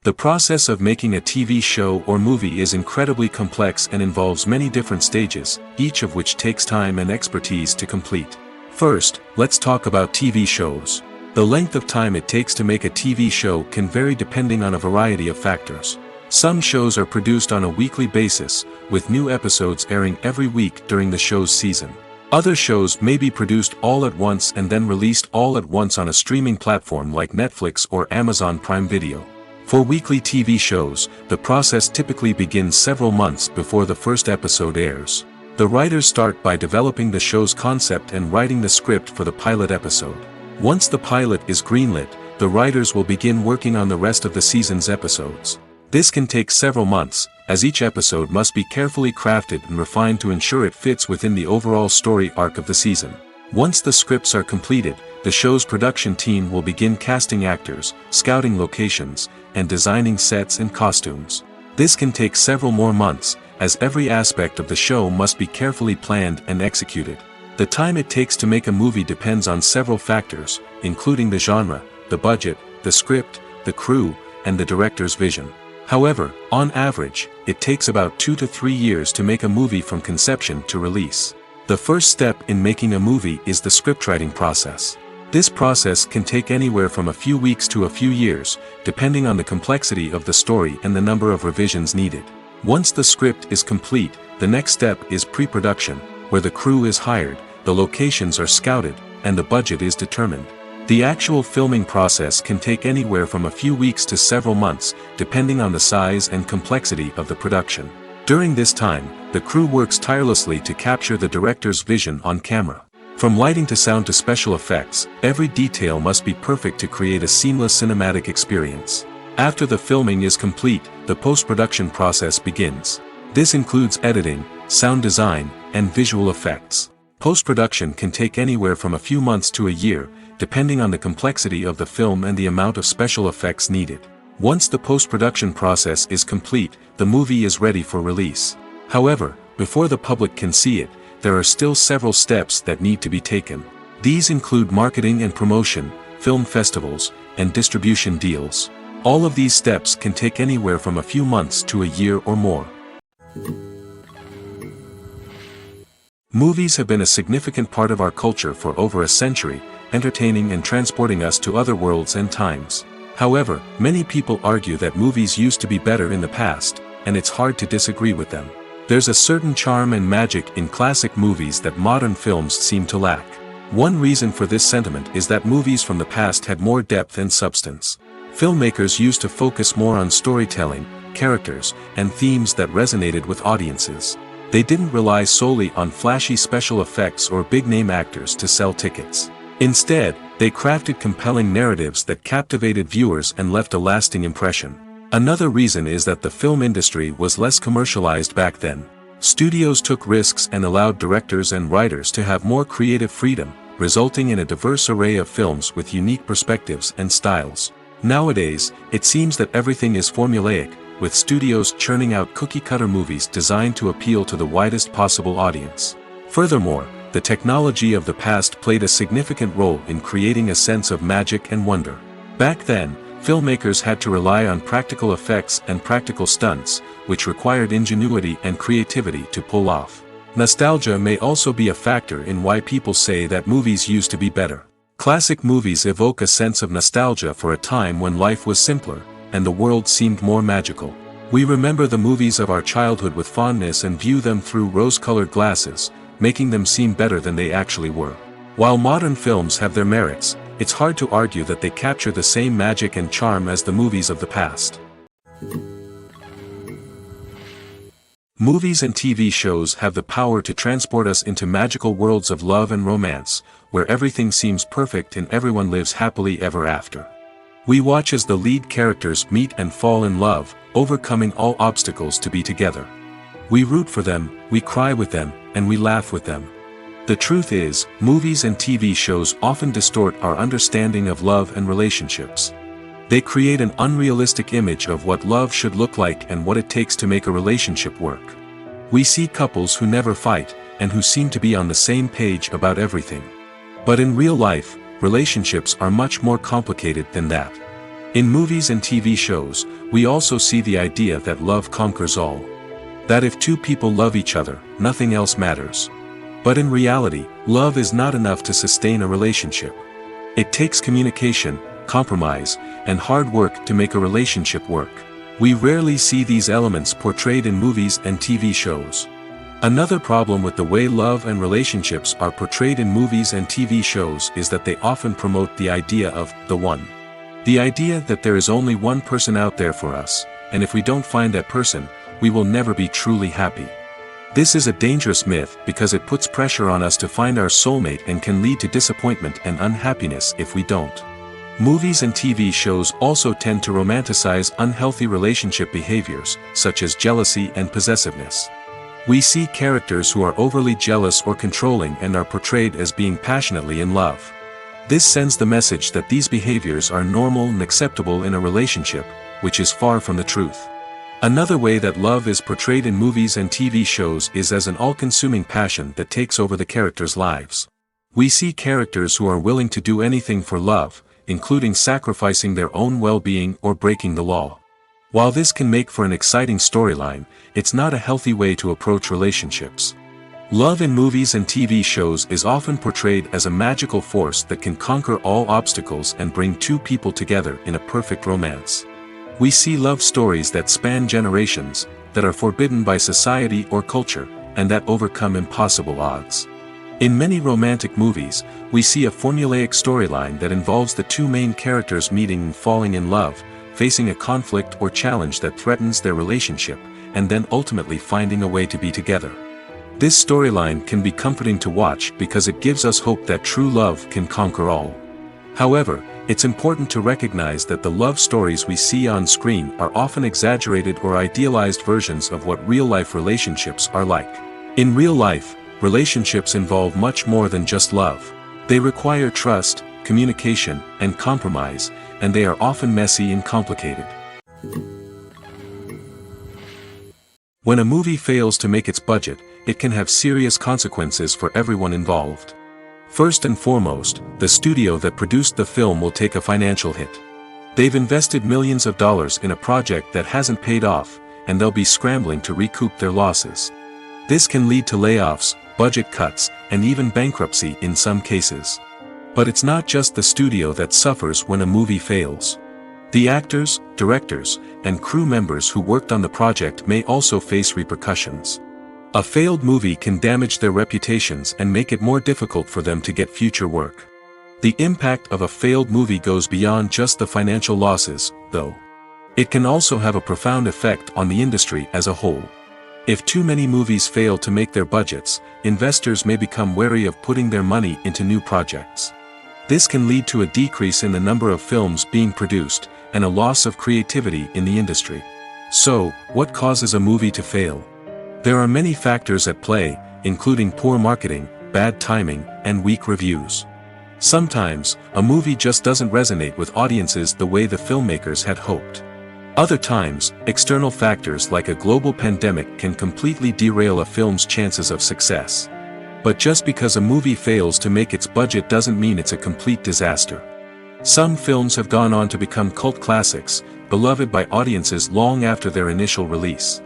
The process of making a TV show or movie is incredibly complex and involves many different stages, each of which takes time and expertise to complete. First, let's talk about TV shows. The length of time it takes to make a TV show can vary depending on a variety of factors. Some shows are produced on a weekly basis, with new episodes airing every week during the show's season. Other shows may be produced all at once and then released all at once on a streaming platform like Netflix or Amazon Prime Video. For weekly TV shows, the process typically begins several months before the first episode airs. The writers start by developing the show's concept and writing the script for the pilot episode. Once the pilot is greenlit, the writers will begin working on the rest of the season's episodes. This can take several months, as each episode must be carefully crafted and refined to ensure it fits within the overall story arc of the season. Once the scripts are completed, the show's production team will begin casting actors, scouting locations, and designing sets and costumes. This can take several more months, as every aspect of the show must be carefully planned and executed. The time it takes to make a movie depends on several factors, including the genre, the budget, the script, the crew, and the director's vision. However, on average, it takes about 2 to 3 years to make a movie from conception to release. The first step in making a movie is the scriptwriting process. This process can take anywhere from a few weeks to a few years, depending on the complexity of the story and the number of revisions needed. Once the script is complete, the next step is pre-production, where the crew is hired, the locations are scouted, and the budget is determined. The actual filming process can take anywhere from a few weeks to several months, depending on the size and complexity of the production. During this time, the crew works tirelessly to capture the director's vision on camera. From lighting to sound to special effects, every detail must be perfect to create a seamless cinematic experience. After the filming is complete, the post-production process begins. This includes editing, sound design, and visual effects. Post-production can take anywhere from a few months to a year, depending on the complexity of the film and the amount of special effects needed. Once the post-production process is complete, the movie is ready for release. However, before the public can see it, there are still several steps that need to be taken. These include marketing and promotion, film festivals, and distribution deals. All of these steps can take anywhere from a few months to a year or more. Movies have been a significant part of our culture for over a century, entertaining and transporting us to other worlds and times. However, many people argue that movies used to be better in the past, and it's hard to disagree with them. There's a certain charm and magic in classic movies that modern films seem to lack. One reason for this sentiment is that movies from the past had more depth and substance. Filmmakers used to focus more on storytelling, characters, and themes that resonated with audiences. They didn't rely solely on flashy special effects or big-name actors to sell tickets. Instead, they crafted compelling narratives that captivated viewers and left a lasting impression. Another reason is that the film industry was less commercialized back then. Studios took risks and allowed directors and writers to have more creative freedom, resulting in a diverse array of films with unique perspectives and styles. Nowadays, it seems that everything is formulaic, with studios churning out cookie-cutter movies designed to appeal to the widest possible audience. Furthermore, the technology of the past played a significant role in creating a sense of magic and wonder. Back then, filmmakers had to rely on practical effects and practical stunts, which required ingenuity and creativity to pull off. Nostalgia may also be a factor in why people say that movies used to be better. Classic movies evoke a sense of nostalgia for a time when life was simpler, and the world seemed more magical. We remember the movies of our childhood with fondness and view them through rose-colored glasses, making them seem better than they actually were. While modern films have their merits, it's hard to argue that they capture the same magic and charm as the movies of the past. Movies and TV shows have the power to transport us into magical worlds of love and romance, where everything seems perfect and everyone lives happily ever after. We watch as the lead characters meet and fall in love, overcoming all obstacles to be together. We root for them, we cry with them, and we laugh with them. The truth is, movies and TV shows often distort our understanding of love and relationships. They create an unrealistic image of what love should look like and what it takes to make a relationship work. We see couples who never fight, and who seem to be on the same page about everything. But in real life, relationships are much more complicated than that. In movies and TV shows, we also see the idea that love conquers all. That if two people love each other, nothing else matters. But in reality, love is not enough to sustain a relationship. It takes communication, compromise, and hard work to make a relationship work. We rarely see these elements portrayed in movies and TV shows. Another problem with the way love and relationships are portrayed in movies and TV shows is that they often promote the idea of the one. The idea that there is only one person out there for us, and if we don't find that person, we will never be truly happy. This is a dangerous myth because it puts pressure on us to find our soulmate and can lead to disappointment and unhappiness if we don't. Movies and TV shows also tend to romanticize unhealthy relationship behaviors, such as jealousy and possessiveness. We see characters who are overly jealous or controlling and are portrayed as being passionately in love. This sends the message that these behaviors are normal and acceptable in a relationship, which is far from the truth. Another way that love is portrayed in movies and TV shows is as an all-consuming passion that takes over the characters' lives. We see characters who are willing to do anything for love, including sacrificing their own well-being or breaking the law. While this can make for an exciting storyline, it's not a healthy way to approach relationships. Love in movies and TV shows is often portrayed as a magical force that can conquer all obstacles and bring two people together in a perfect romance. We see love stories that span generations, that are forbidden by society or culture, and that overcome impossible odds. In many romantic movies, we see a formulaic storyline that involves the two main characters meeting and falling in love, facing a conflict or challenge that threatens their relationship, and then ultimately finding a way to be together. This storyline can be comforting to watch because it gives us hope that true love can conquer all. However, it's important to recognize that the love stories we see on screen are often exaggerated or idealized versions of what real-life relationships are like. In real life, relationships involve much more than just love. They require trust, communication, and compromise, and they are often messy and complicated. When a movie fails to make its budget, it can have serious consequences for everyone involved. First and foremost, the studio that produced the film will take a financial hit. They've invested millions of dollars in a project that hasn't paid off, and they'll be scrambling to recoup their losses. This can lead to layoffs, budget cuts, and even bankruptcy in some cases. But it's not just the studio that suffers when a movie fails. The actors, directors, and crew members who worked on the project may also face repercussions. A failed movie can damage their reputations and make it more difficult for them to get future work. The impact of a failed movie goes beyond just the financial losses, though. It can also have a profound effect on the industry as a whole. If too many movies fail to make their budgets, investors may become wary of putting their money into new projects. This can lead to a decrease in the number of films being produced, and a loss of creativity in the industry. So, what causes a movie to fail? There are many factors at play, including poor marketing, bad timing, and weak reviews. Sometimes, a movie just doesn't resonate with audiences the way the filmmakers had hoped. Other times, external factors like a global pandemic can completely derail a film's chances of success. But just because a movie fails to make its budget doesn't mean it's a complete disaster. Some films have gone on to become cult classics, beloved by audiences long after their initial release.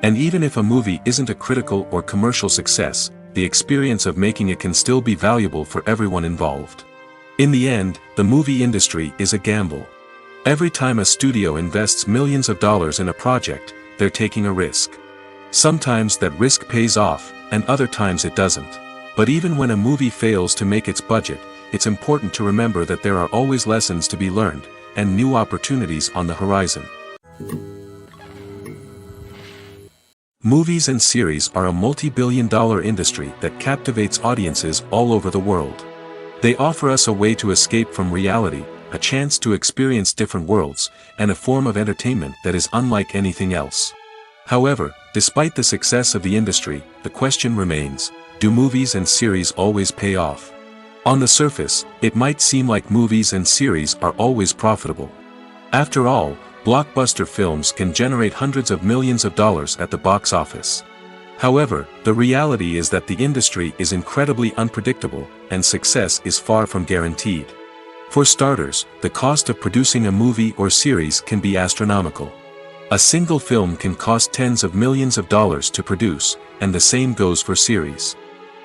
And even if a movie isn't a critical or commercial success, the experience of making it can still be valuable for everyone involved. In the end, the movie industry is a gamble. Every time a studio invests millions of dollars in a project, they're taking a risk. Sometimes that risk pays off, and other times it doesn't. But even when a movie fails to make its budget, it's important to remember that there are always lessons to be learned, and new opportunities on the horizon. Movies and series are a multi-billion-dollar industry that captivates audiences all over the world. They offer us a way to escape from reality, a chance to experience different worlds, and a form of entertainment that is unlike anything else. However, despite the success of the industry, the question remains, do movies and series always pay off? On the surface, it might seem like movies and series are always profitable. After all, blockbuster films can generate hundreds of millions of dollars at the box office. However, the reality is that the industry is incredibly unpredictable, and success is far from guaranteed. For starters, the cost of producing a movie or series can be astronomical. A single film can cost tens of millions of dollars to produce, and the same goes for series.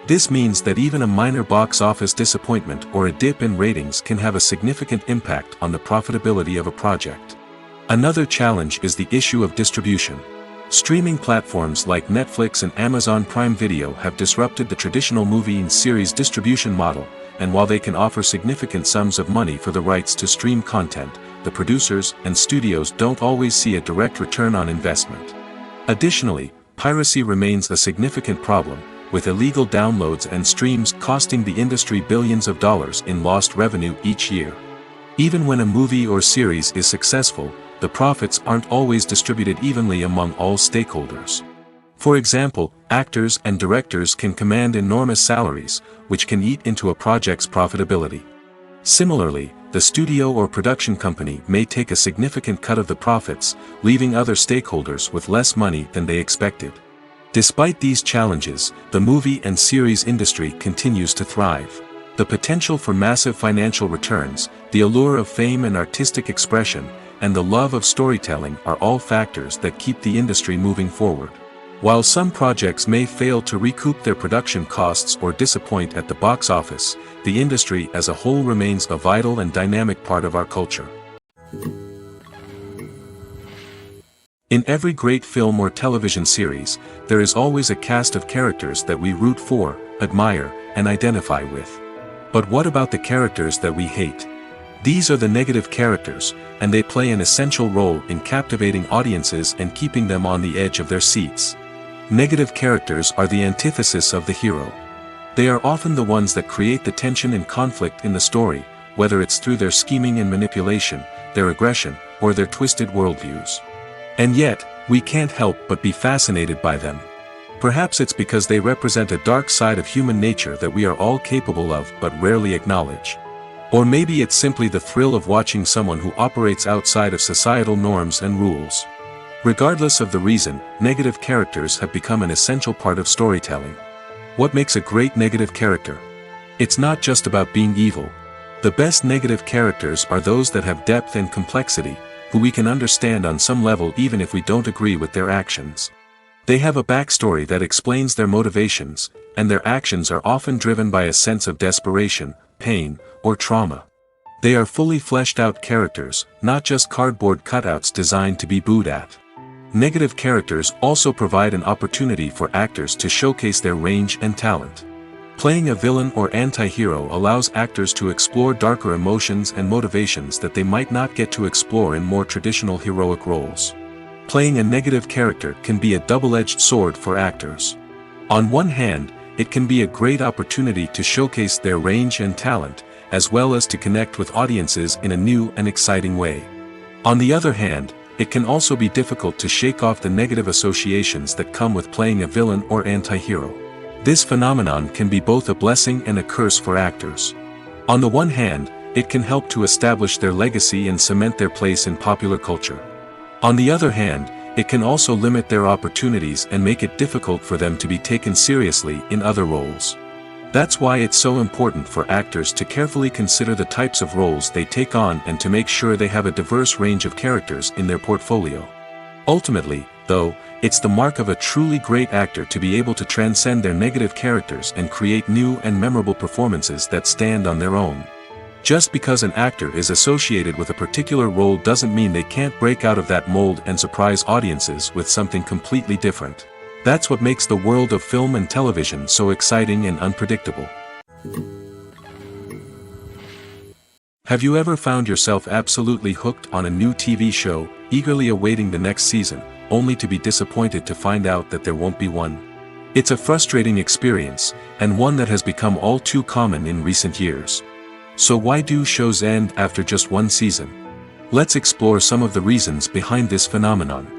This means that even a minor box office disappointment or a dip in ratings can have a significant impact on the profitability of a project. Another challenge is the issue of distribution. Streaming platforms like Netflix and Amazon Prime Video have disrupted the traditional movie and series distribution model, and while they can offer significant sums of money for the rights to stream content, the producers and studios don't always see a direct return on investment. Additionally, piracy remains a significant problem, with illegal downloads and streams costing the industry billions of dollars in lost revenue each year. Even when a movie or series is successful, the profits aren't always distributed evenly among all stakeholders. For example, actors and directors can command enormous salaries, which can eat into a project's profitability. Similarly, the studio or production company may take a significant cut of the profits, leaving other stakeholders with less money than they expected. Despite these challenges, the movie and series industry continues to thrive. The potential for massive financial returns, the allure of fame and artistic expression, and the love of storytelling are all factors that keep the industry moving forward. While some projects may fail to recoup their production costs or disappoint at the box office, the industry as a whole remains a vital and dynamic part of our culture. In every great film or television series, there is always a cast of characters that we root for, admire, and identify with. But what about the characters that we hate? These are the negative characters, and they play an essential role in captivating audiences and keeping them on the edge of their seats. Negative characters are the antithesis of the hero. They are often the ones that create the tension and conflict in the story, whether it's through their scheming and manipulation, their aggression, or their twisted worldviews. And yet, we can't help but be fascinated by them. Perhaps it's because they represent a dark side of human nature that we are all capable of but rarely acknowledge. Or maybe it's simply the thrill of watching someone who operates outside of societal norms and rules. Regardless of the reason, negative characters have become an essential part of storytelling. What makes a great negative character? It's not just about being evil. The best negative characters are those that have depth and complexity, who we can understand on some level even if we don't agree with their actions. They have a backstory that explains their motivations, and their actions are often driven by a sense of desperation, pain, or trauma. They are fully fleshed out characters, not just cardboard cutouts designed to be booed at. Negative characters also provide an opportunity for actors to showcase their range and talent. Playing a villain or anti-hero allows actors to explore darker emotions and motivations that they might not get to explore in more traditional heroic roles. Playing a negative character can be a double-edged sword for actors. On one hand, it can be a great opportunity to showcase their range and talent, as well as to connect with audiences in a new and exciting way. On the other hand, it can also be difficult to shake off the negative associations that come with playing a villain or anti-hero. This phenomenon can be both a blessing and a curse for actors. On the one hand, it can help to establish their legacy and cement their place in popular culture. On the other hand, it can also limit their opportunities and make it difficult for them to be taken seriously in other roles. That's why it's so important for actors to carefully consider the types of roles they take on and to make sure they have a diverse range of characters in their portfolio. Ultimately, though, it's the mark of a truly great actor to be able to transcend their negative characters and create new and memorable performances that stand on their own. Just because an actor is associated with a particular role doesn't mean they can't break out of that mold and surprise audiences with something completely different. That's what makes the world of film and television so exciting and unpredictable. Have you ever found yourself absolutely hooked on a new TV show, eagerly awaiting the next season, only to be disappointed to find out that there won't be one? It's a frustrating experience, and one that has become all too common in recent years. So why do shows end after just one season? Let's explore some of the reasons behind this phenomenon.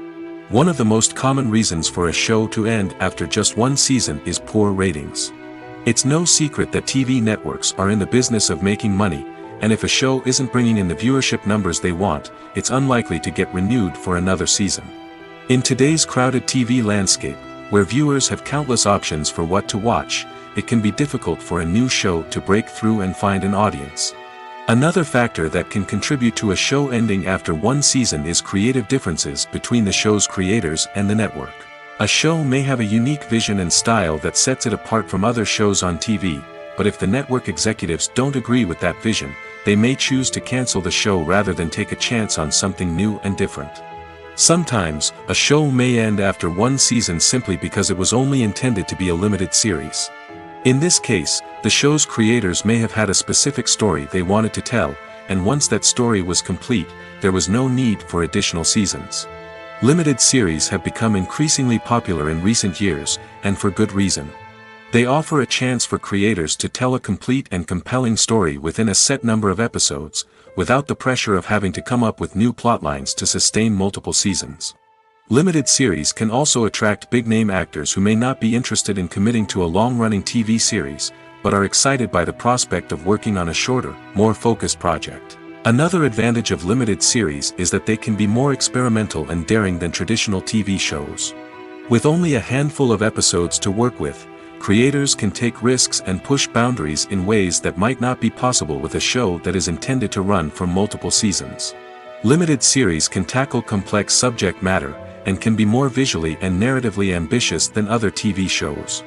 One of the most common reasons for a show to end after just one season is poor ratings. It's no secret that TV networks are in the business of making money, and if a show isn't bringing in the viewership numbers they want, it's unlikely to get renewed for another season. In today's crowded TV landscape, where viewers have countless options for what to watch, it can be difficult for a new show to break through and find an audience. Another factor that can contribute to a show ending after one season is creative differences between the show's creators and the network. A show may have a unique vision and style that sets it apart from other shows on TV, but if the network executives don't agree with that vision, they may choose to cancel the show rather than take a chance on something new and different. Sometimes, a show may end after one season simply because it was only intended to be a limited series. In this case, the show's creators may have had a specific story they wanted to tell, and once that story was complete, there was no need for additional seasons. Limited series have become increasingly popular in recent years, and for good reason. They offer a chance for creators to tell a complete and compelling story within a set number of episodes, without the pressure of having to come up with new plotlines to sustain multiple seasons. Limited series can also attract big-name actors who may not be interested in committing to a long-running TV series, but are excited by the prospect of working on a shorter, more focused project. Another advantage of limited series is that they can be more experimental and daring than traditional TV shows. With only a handful of episodes to work with, creators can take risks and push boundaries in ways that might not be possible with a show that is intended to run for multiple seasons. Limited series can tackle complex subject matter, and can be more visually and narratively ambitious than other TV shows.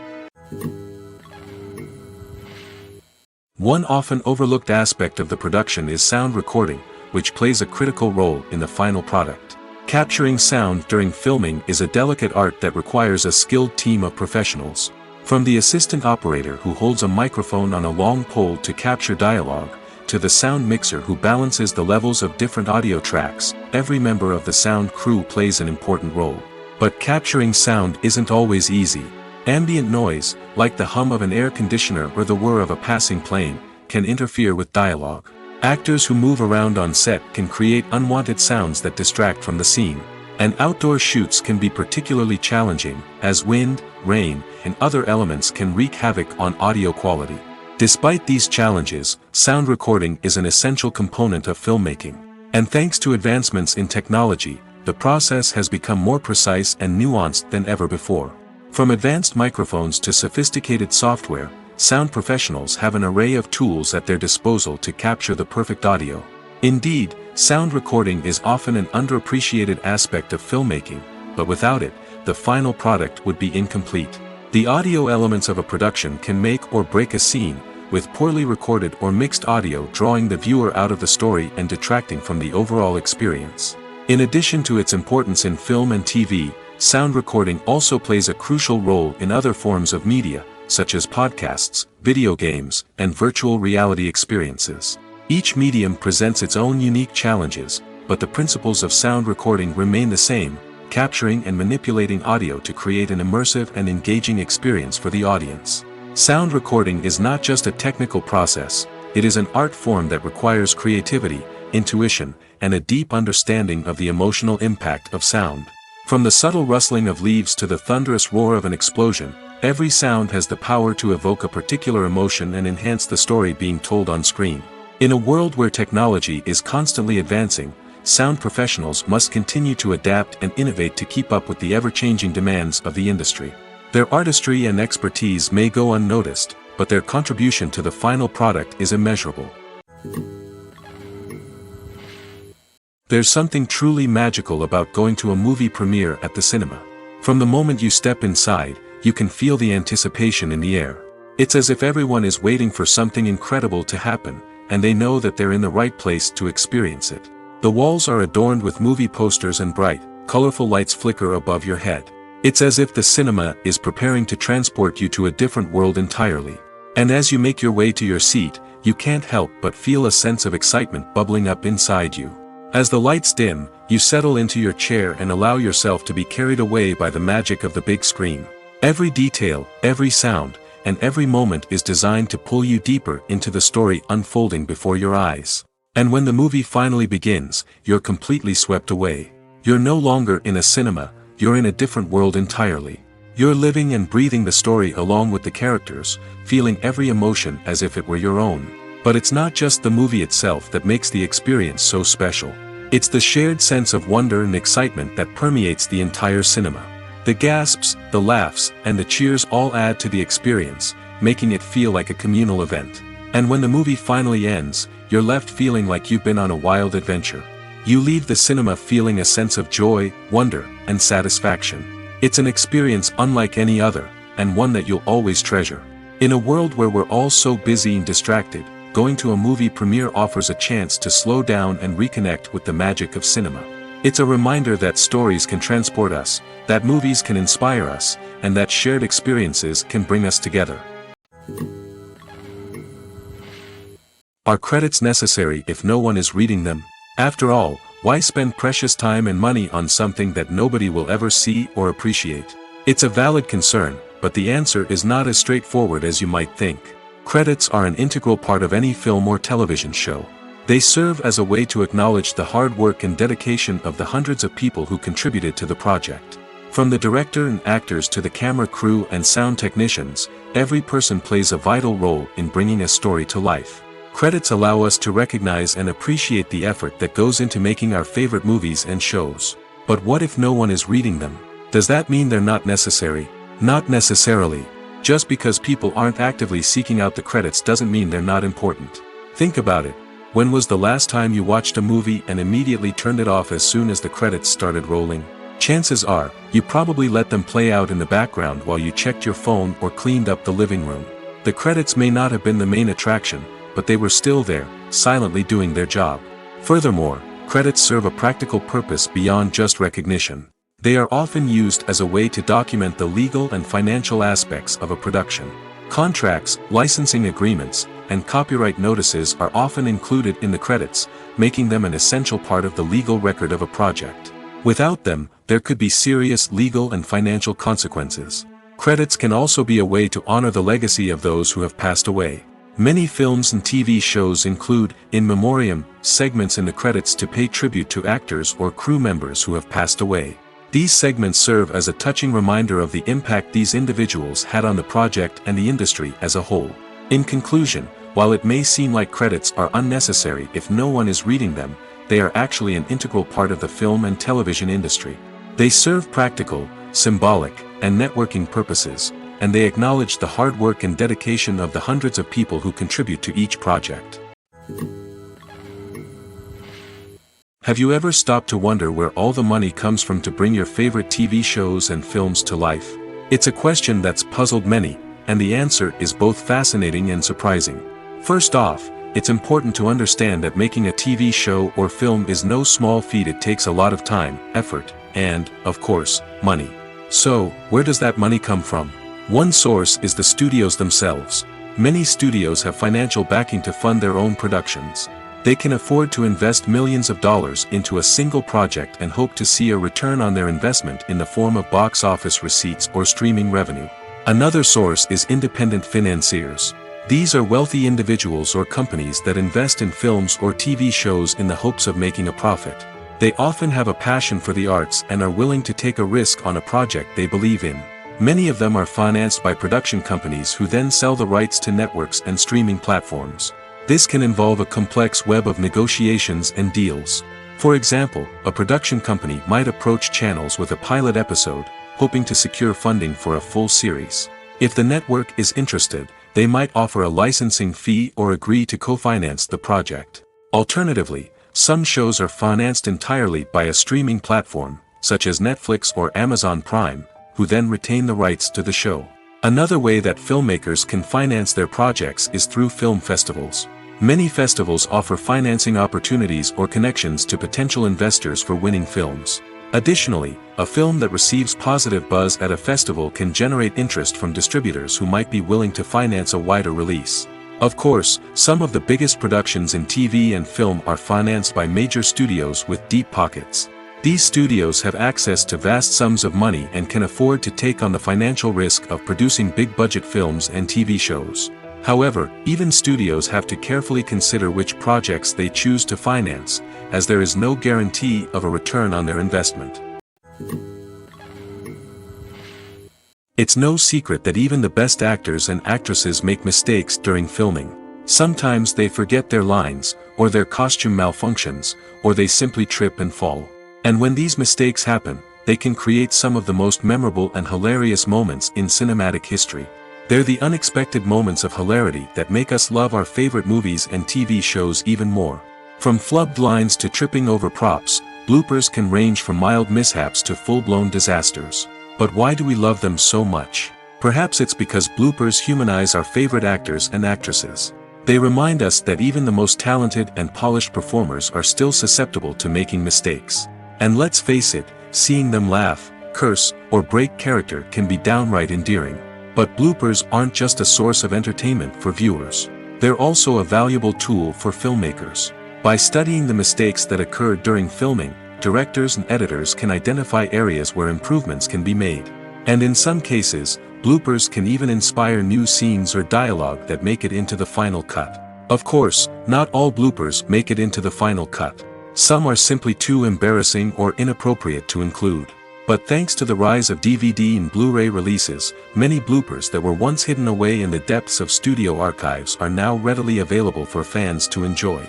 One often overlooked aspect of the production is sound recording, which plays a critical role in the final product. Capturing sound during filming is a delicate art that requires a skilled team of professionals. From the assistant operator who holds a microphone on a long pole to capture dialogue, to the sound mixer who balances the levels of different audio tracks, every member of the sound crew plays an important role. But capturing sound isn't always easy. Ambient noise, like the hum of an air conditioner or the whir of a passing plane, can interfere with dialogue. Actors who move around on set can create unwanted sounds that distract from the scene. And outdoor shoots can be particularly challenging, as wind, rain, and other elements can wreak havoc on audio quality. Despite these challenges, sound recording is an essential component of filmmaking. And thanks to advancements in technology, the process has become more precise and nuanced than ever before. From advanced microphones to sophisticated software, sound professionals have an array of tools at their disposal to capture the perfect audio. Indeed, sound recording is often an underappreciated aspect of filmmaking, but without it, the final product would be incomplete. The audio elements of a production can make or break a scene, with poorly recorded or mixed audio drawing the viewer out of the story and detracting from the overall experience. In addition to its importance in film and TV, sound recording also plays a crucial role in other forms of media, such as podcasts, video games, and virtual reality experiences. Each medium presents its own unique challenges, but the principles of sound recording remain the same: capturing and manipulating audio to create an immersive and engaging experience for the audience. Sound recording is not just a technical process, it is an art form that requires creativity, intuition, and a deep understanding of the emotional impact of sound. From the subtle rustling of leaves to the thunderous roar of an explosion, every sound has the power to evoke a particular emotion and enhance the story being told on screen. In a world where technology is constantly advancing, sound professionals must continue to adapt and innovate to keep up with the ever-changing demands of the industry. Their artistry and expertise may go unnoticed, but their contribution to the final product is immeasurable. There's something truly magical about going to a movie premiere at the cinema. From the moment you step inside, you can feel the anticipation in the air. It's as if everyone is waiting for something incredible to happen, and they know that they're in the right place to experience it. The walls are adorned with movie posters and bright, colorful lights flicker above your head. It's as if the cinema is preparing to transport you to a different world entirely. And as you make your way to your seat, you can't help but feel a sense of excitement bubbling up inside you. As the lights dim, you settle into your chair and allow yourself to be carried away by the magic of the big screen. Every detail, every sound, and every moment is designed to pull you deeper into the story unfolding before your eyes. And when the movie finally begins, you're completely swept away. You're no longer in a cinema, you're in a different world entirely. You're living and breathing the story along with the characters, feeling every emotion as if it were your own. But it's not just the movie itself that makes the experience so special. It's the shared sense of wonder and excitement that permeates the entire cinema. The gasps, the laughs, and the cheers all add to the experience, making it feel like a communal event. And when the movie finally ends, you're left feeling like you've been on a wild adventure. You leave the cinema feeling a sense of joy, wonder, and satisfaction. It's an experience unlike any other, and one that you'll always treasure. In a world where we're all so busy and distracted, going to a movie premiere offers a chance to slow down and reconnect with the magic of cinema. It's a reminder that stories can transport us, that movies can inspire us, and that shared experiences can bring us together. Are credits necessary if no one is reading them? After all, why spend precious time and money on something that nobody will ever see or appreciate? It's a valid concern, but the answer is not as straightforward as you might think. Credits are an integral part of any film or television show. They serve as a way to acknowledge the hard work and dedication of the hundreds of people who contributed to the project. From the director and actors to the camera crew and sound technicians, every person plays a vital role in bringing a story to life. Credits allow us to recognize and appreciate the effort that goes into making our favorite movies and shows. But what if no one is reading them? Does that mean they're not necessary? Not necessarily. Just because people aren't actively seeking out the credits doesn't mean they're not important. Think about it. When was the last time you watched a movie and immediately turned it off as soon as the credits started rolling? Chances are, you probably let them play out in the background while you checked your phone or cleaned up the living room. The credits may not have been the main attraction, but they were still there, silently doing their job. Furthermore, credits serve a practical purpose beyond just recognition. They are often used as a way to document the legal and financial aspects of a production. Contracts, licensing agreements, and copyright notices are often included in the credits, making them an essential part of the legal record of a project. Without them, there could be serious legal and financial consequences. Credits can also be a way to honor the legacy of those who have passed away. Many films and TV shows include, in memoriam, segments in the credits to pay tribute to actors or crew members who have passed away. These segments serve as a touching reminder of the impact these individuals had on the project and the industry as a whole. In conclusion, while it may seem like credits are unnecessary if no one is reading them, they are actually an integral part of the film and television industry. They serve practical, symbolic, and networking purposes, and they acknowledge the hard work and dedication of the hundreds of people who contribute to each project. Have you ever stopped to wonder where all the money comes from to bring your favorite TV shows and films to life? It's a question that's puzzled many, and the answer is both fascinating and surprising. First off, it's important to understand that making a TV show or film is no small feat. It takes a lot of time, effort, and, of course, money. So, where does that money come from? One source is the studios themselves. Many studios have financial backing to fund their own productions. They can afford to invest millions of dollars into a single project and hope to see a return on their investment in the form of box office receipts or streaming revenue. Another source is independent financiers. These are wealthy individuals or companies that invest in films or TV shows in the hopes of making a profit. They often have a passion for the arts and are willing to take a risk on a project they believe in. Many of them are financed by production companies who then sell the rights to networks and streaming platforms. This can involve a complex web of negotiations and deals. For example, a production company might approach channels with a pilot episode, hoping to secure funding for a full series. If the network is interested, they might offer a licensing fee or agree to co-finance the project. Alternatively, some shows are financed entirely by a streaming platform, such as Netflix or Amazon Prime, who then retain the rights to the show. Another way that filmmakers can finance their projects is through film festivals. Many festivals offer financing opportunities or connections to potential investors for winning films. Additionally, a film that receives positive buzz at a festival can generate interest from distributors who might be willing to finance a wider release. Of course, some of the biggest productions in TV and film are financed by major studios with deep pockets. These studios have access to vast sums of money and can afford to take on the financial risk of producing big-budget films and TV shows. However, even studios have to carefully consider which projects they choose to finance, as there is no guarantee of a return on their investment. It's no secret that even the best actors and actresses make mistakes during filming. Sometimes they forget their lines, or their costume malfunctions, or they simply trip and fall. And when these mistakes happen, they can create some of the most memorable and hilarious moments in cinematic history. They're the unexpected moments of hilarity that make us love our favorite movies and TV shows even more. From flubbed lines to tripping over props, bloopers can range from mild mishaps to full-blown disasters. But why do we love them so much? Perhaps it's because bloopers humanize our favorite actors and actresses. They remind us that even the most talented and polished performers are still susceptible to making mistakes. And let's face it, seeing them laugh, curse, or break character can be downright endearing. But bloopers aren't just a source of entertainment for viewers. They're also a valuable tool for filmmakers. By studying the mistakes that occurred during filming, directors and editors can identify areas where improvements can be made. And in some cases, bloopers can even inspire new scenes or dialogue that make it into the final cut. Of course, not all bloopers make it into the final cut. Some are simply too embarrassing or inappropriate to include. But thanks to the rise of DVD and Blu-ray releases, many bloopers that were once hidden away in the depths of studio archives are now readily available for fans to enjoy.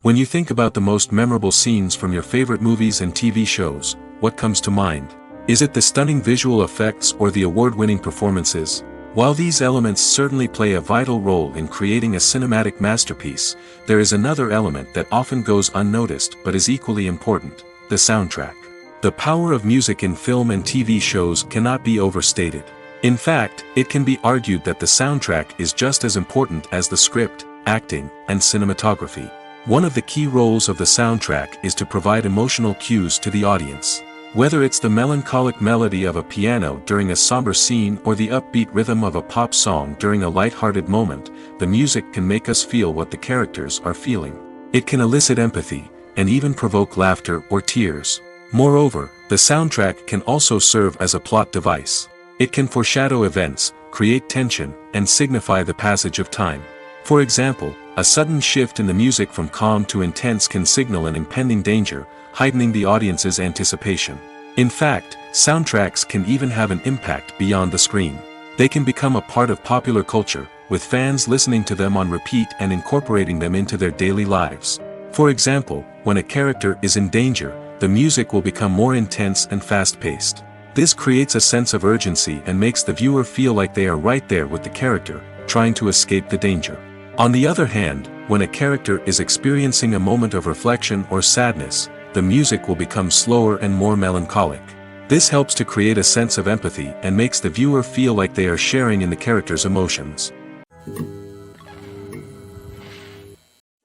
When you think about the most memorable scenes from your favorite movies and TV shows, what comes to mind? Is it the stunning visual effects or the award-winning performances? While these elements certainly play a vital role in creating a cinematic masterpiece, there is another element that often goes unnoticed but is equally important: the soundtrack. The power of music in film and TV shows cannot be overstated. In fact, it can be argued that the soundtrack is just as important as the script, acting, and cinematography. One of the key roles of the soundtrack is to provide emotional cues to the audience. Whether it's the melancholic melody of a piano during a somber scene or the upbeat rhythm of a pop song during a light-hearted moment, the music can make us feel what the characters are feeling. It can elicit empathy, and even provoke laughter or tears. Moreover, the soundtrack can also serve as a plot device. It can foreshadow events, create tension, and signify the passage of time. For example, a sudden shift in the music from calm to intense can signal an impending danger, heightening the audience's anticipation. In fact, soundtracks can even have an impact beyond the screen. They can become a part of popular culture, with fans listening to them on repeat and incorporating them into their daily lives. For example, when a character is in danger, the music will become more intense and fast-paced. This creates a sense of urgency and makes the viewer feel like they are right there with the character, trying to escape the danger. On the other hand, when a character is experiencing a moment of reflection or sadness, the music will become slower and more melancholic. This helps to create a sense of empathy and makes the viewer feel like they are sharing in the character's emotions.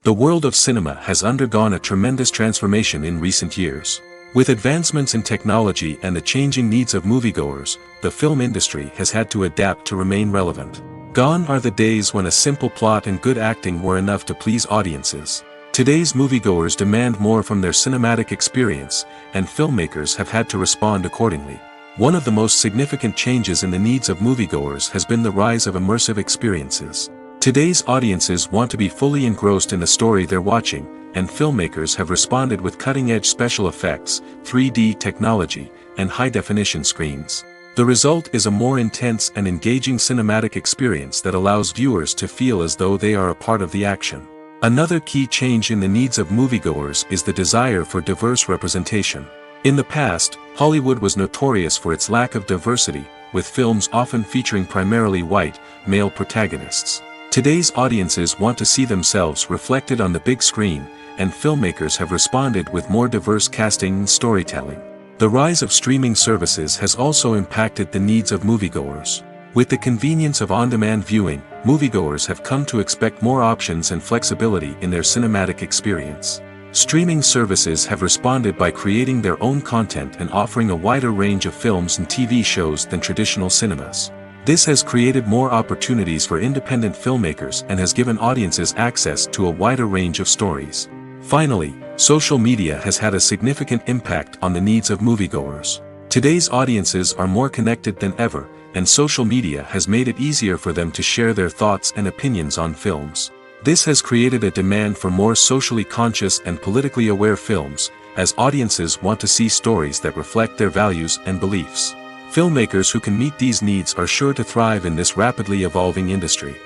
The world of cinema has undergone a tremendous transformation in recent years. With advancements in technology and the changing needs of moviegoers, the film industry has had to adapt to remain relevant. Gone are the days when a simple plot and good acting were enough to please audiences. Today's moviegoers demand more from their cinematic experience, and filmmakers have had to respond accordingly. One of the most significant changes in the needs of moviegoers has been the rise of immersive experiences. Today's audiences want to be fully engrossed in the story they're watching, and filmmakers have responded with cutting-edge special effects, 3D technology, and high-definition screens. The result is a more intense and engaging cinematic experience that allows viewers to feel as though they are a part of the action. Another key change in the needs of moviegoers is the desire for diverse representation. In the past, Hollywood was notorious for its lack of diversity, with films often featuring primarily white, male protagonists. Today's audiences want to see themselves reflected on the big screen, and filmmakers have responded with more diverse casting and storytelling. The rise of streaming services has also impacted the needs of moviegoers. With the convenience of on-demand viewing, moviegoers have come to expect more options and flexibility in their cinematic experience. Streaming services have responded by creating their own content and offering a wider range of films and TV shows than traditional cinemas. This has created more opportunities for independent filmmakers and has given audiences access to a wider range of stories. Finally, social media has had a significant impact on the needs of moviegoers. Today's audiences are more connected than ever, and social media has made it easier for them to share their thoughts and opinions on films. This has created a demand for more socially conscious and politically aware films, as audiences want to see stories that reflect their values and beliefs. Filmmakers who can meet these needs are sure to thrive in this rapidly evolving industry.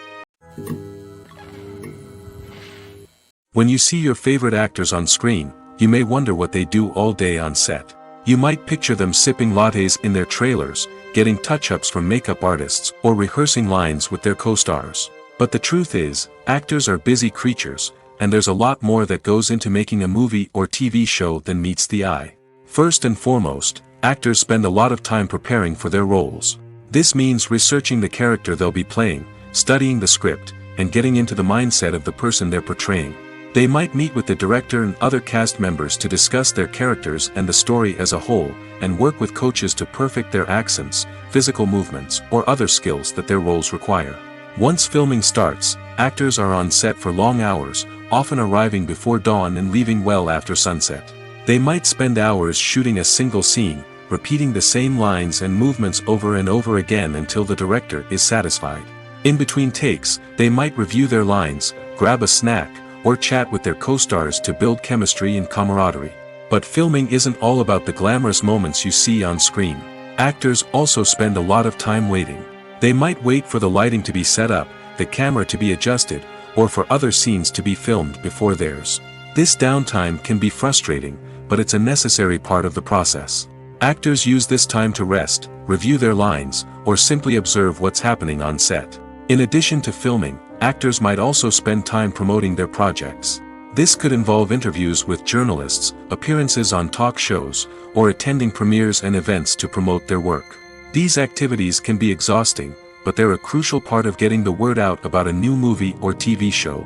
When you see your favorite actors on screen, you may wonder what they do all day on set. You might picture them sipping lattes in their trailers, getting touch-ups from makeup artists, or rehearsing lines with their co-stars. But the truth is, actors are busy creatures, and there's a lot more that goes into making a movie or TV show than meets the eye. First and foremost, actors spend a lot of time preparing for their roles. This means researching the character they'll be playing, studying the script, and getting into the mindset of the person they're portraying. They might meet with the director and other cast members to discuss their characters and the story as a whole, and work with coaches to perfect their accents, physical movements, or other skills that their roles require. Once filming starts, actors are on set for long hours, often arriving before dawn and leaving well after sunset. They might spend hours shooting a single scene, repeating the same lines and movements over and over again until the director is satisfied. In between takes, they might review their lines, grab a snack, or chat with their co-stars to build chemistry and camaraderie. But filming isn't all about the glamorous moments you see on screen. Actors also spend a lot of time waiting. They might wait for the lighting to be set up, the camera to be adjusted, or for other scenes to be filmed before theirs. This downtime can be frustrating, but it's a necessary part of the process. Actors use this time to rest, review their lines, or simply observe what's happening on set. In addition to filming, actors might also spend time promoting their projects. This could involve interviews with journalists, appearances on talk shows, or attending premieres and events to promote their work. These activities can be exhausting, but they're a crucial part of getting the word out about a new movie or TV show.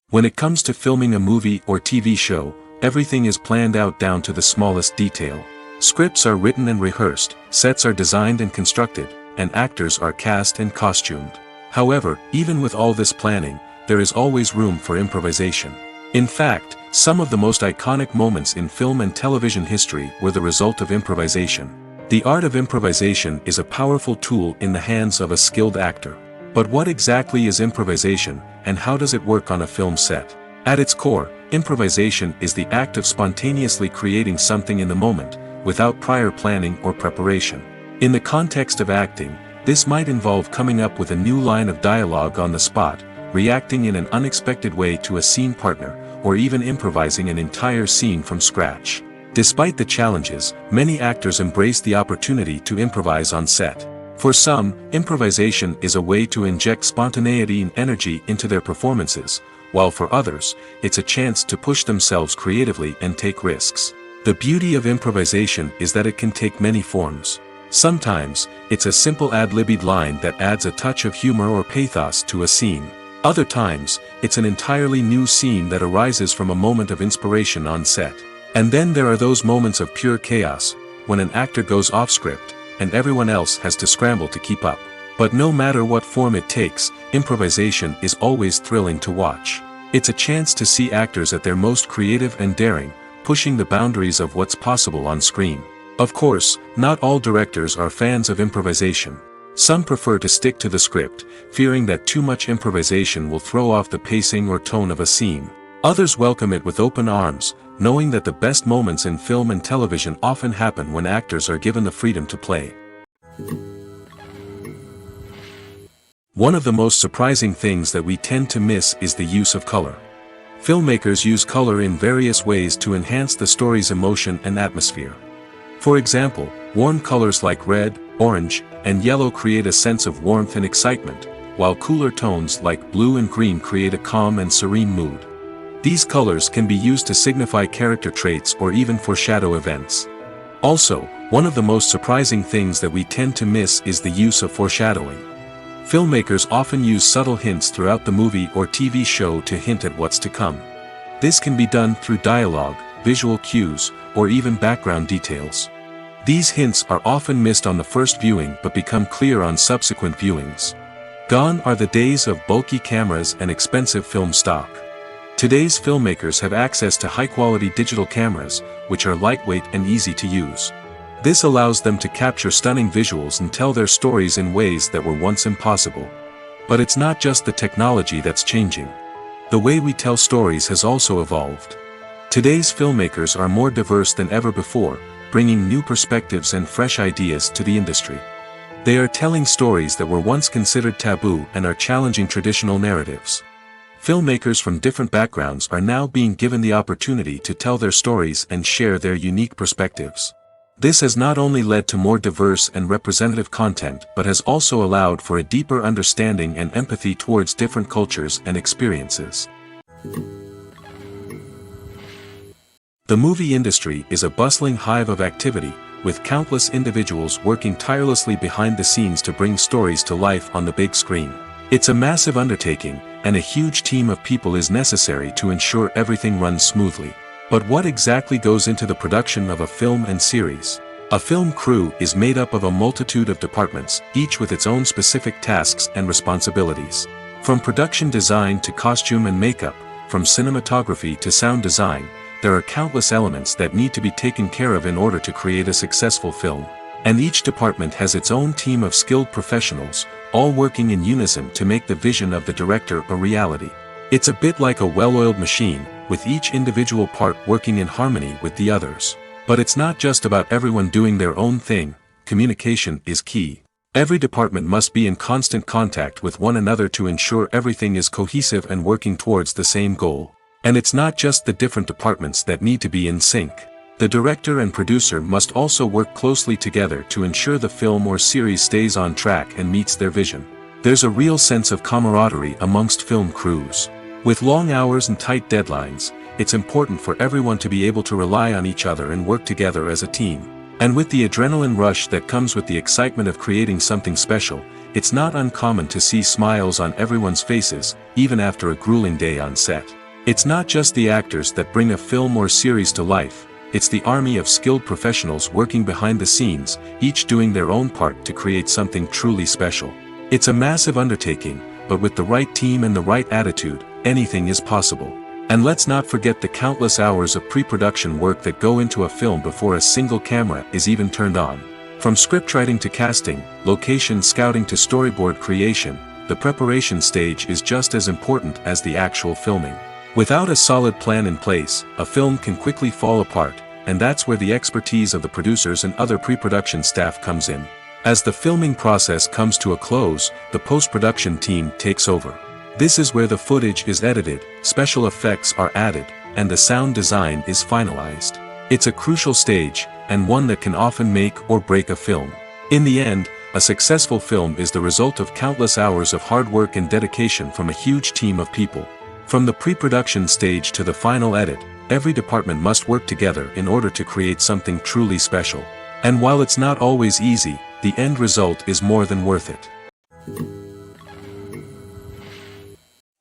When it comes to filming a movie or TV show, everything is planned out down to the smallest detail. Scripts are written and rehearsed, sets are designed and constructed, and actors are cast and costumed. However, even with all this planning, there is always room for improvisation. In fact, some of the most iconic moments in film and television history were the result of improvisation. The art of improvisation is a powerful tool in the hands of a skilled actor. But what exactly is improvisation, and how does it work on a film set? At its core, improvisation is the act of spontaneously creating something in the moment, without prior planning or preparation. In the context of acting, this might involve coming up with a new line of dialogue on the spot, reacting in an unexpected way to a scene partner, or even improvising an entire scene from scratch. Despite the challenges, many actors embrace the opportunity to improvise on set. For some, improvisation is a way to inject spontaneity and energy into their performances, while for others, it's a chance to push themselves creatively and take risks. The beauty of improvisation is that it can take many forms. Sometimes, it's a simple ad-libbed line that adds a touch of humor or pathos to a scene. Other times, it's an entirely new scene that arises from a moment of inspiration on set. And then there are those moments of pure chaos, when an actor goes off script, and everyone else has to scramble to keep up. But no matter what form it takes, improvisation is always thrilling to watch. It's a chance to see actors at their most creative and daring, pushing the boundaries of what's possible on screen. Of course, not all directors are fans of improvisation. Some prefer to stick to the script, fearing that too much improvisation will throw off the pacing or tone of a scene. Others welcome it with open arms, knowing that the best moments in film and television often happen when actors are given the freedom to play. One of the most surprising things that we tend to miss is the use of color. Filmmakers use color in various ways to enhance the story's emotion and atmosphere. For example, warm colors like red, orange, and yellow create a sense of warmth and excitement, while cooler tones like blue and green create a calm and serene mood. These colors can be used to signify character traits or even foreshadow events. Also, one of the most surprising things that we tend to miss is the use of foreshadowing. Filmmakers often use subtle hints throughout the movie or TV show to hint at what's to come. This can be done through dialogue, visual cues, or even background details. These hints are often missed on the first viewing but become clear on subsequent viewings. Gone are the days of bulky cameras and expensive film stock. Today's filmmakers have access to high-quality digital cameras, which are lightweight and easy to use. This allows them to capture stunning visuals and tell their stories in ways that were once impossible. But it's not just the technology that's changing. The way we tell stories has also evolved. Today's filmmakers are more diverse than ever before, bringing new perspectives and fresh ideas to the industry. They are telling stories that were once considered taboo and are challenging traditional narratives. Filmmakers from different backgrounds are now being given the opportunity to tell their stories and share their unique perspectives. This has not only led to more diverse and representative content but has also allowed for a deeper understanding and empathy towards different cultures and experiences. The movie industry is a bustling hive of activity, with countless individuals working tirelessly behind the scenes to bring stories to life on the big screen. It's a massive undertaking, and a huge team of people is necessary to ensure everything runs smoothly. But what exactly goes into the production of a film and series? A film crew is made up of a multitude of departments, each with its own specific tasks and responsibilities. From production design to costume and makeup, from cinematography to sound design, there are countless elements that need to be taken care of in order to create a successful film. And each department has its own team of skilled professionals, all working in unison to make the vision of the director a reality. It's a bit like a well-oiled machine, with each individual part working in harmony with the others. But it's not just about everyone doing their own thing. Communication is key. Every department must be in constant contact with one another to ensure everything is cohesive and working towards the same goal. And it's not just the different departments that need to be in sync. The director and producer must also work closely together to ensure the film or series stays on track and meets their vision. There's a real sense of camaraderie amongst film crews. With long hours and tight deadlines, it's important for everyone to be able to rely on each other and work together as a team. And with the adrenaline rush that comes with the excitement of creating something special, it's not uncommon to see smiles on everyone's faces, even after a grueling day on set. It's not just the actors that bring a film or series to life, it's the army of skilled professionals working behind the scenes, each doing their own part to create something truly special. It's a massive undertaking, but with the right team and the right attitude, anything is possible. And let's not forget the countless hours of pre-production work that go into a film before a single camera is even turned on. From scriptwriting to casting, location scouting to storyboard creation, the preparation stage is just as important as the actual filming. Without a solid plan in place, a film can quickly fall apart, and that's where the expertise of the producers and other pre-production staff comes in. As the filming process comes to a close, the post-production team takes over. This is where the footage is edited, special effects are added, and the sound design is finalized. It's a crucial stage, and one that can often make or break a film. In the end, a successful film is the result of countless hours of hard work and dedication from a huge team of people. From the pre-production stage to the final edit, every department must work together in order to create something truly special. And while it's not always easy, the end result is more than worth it.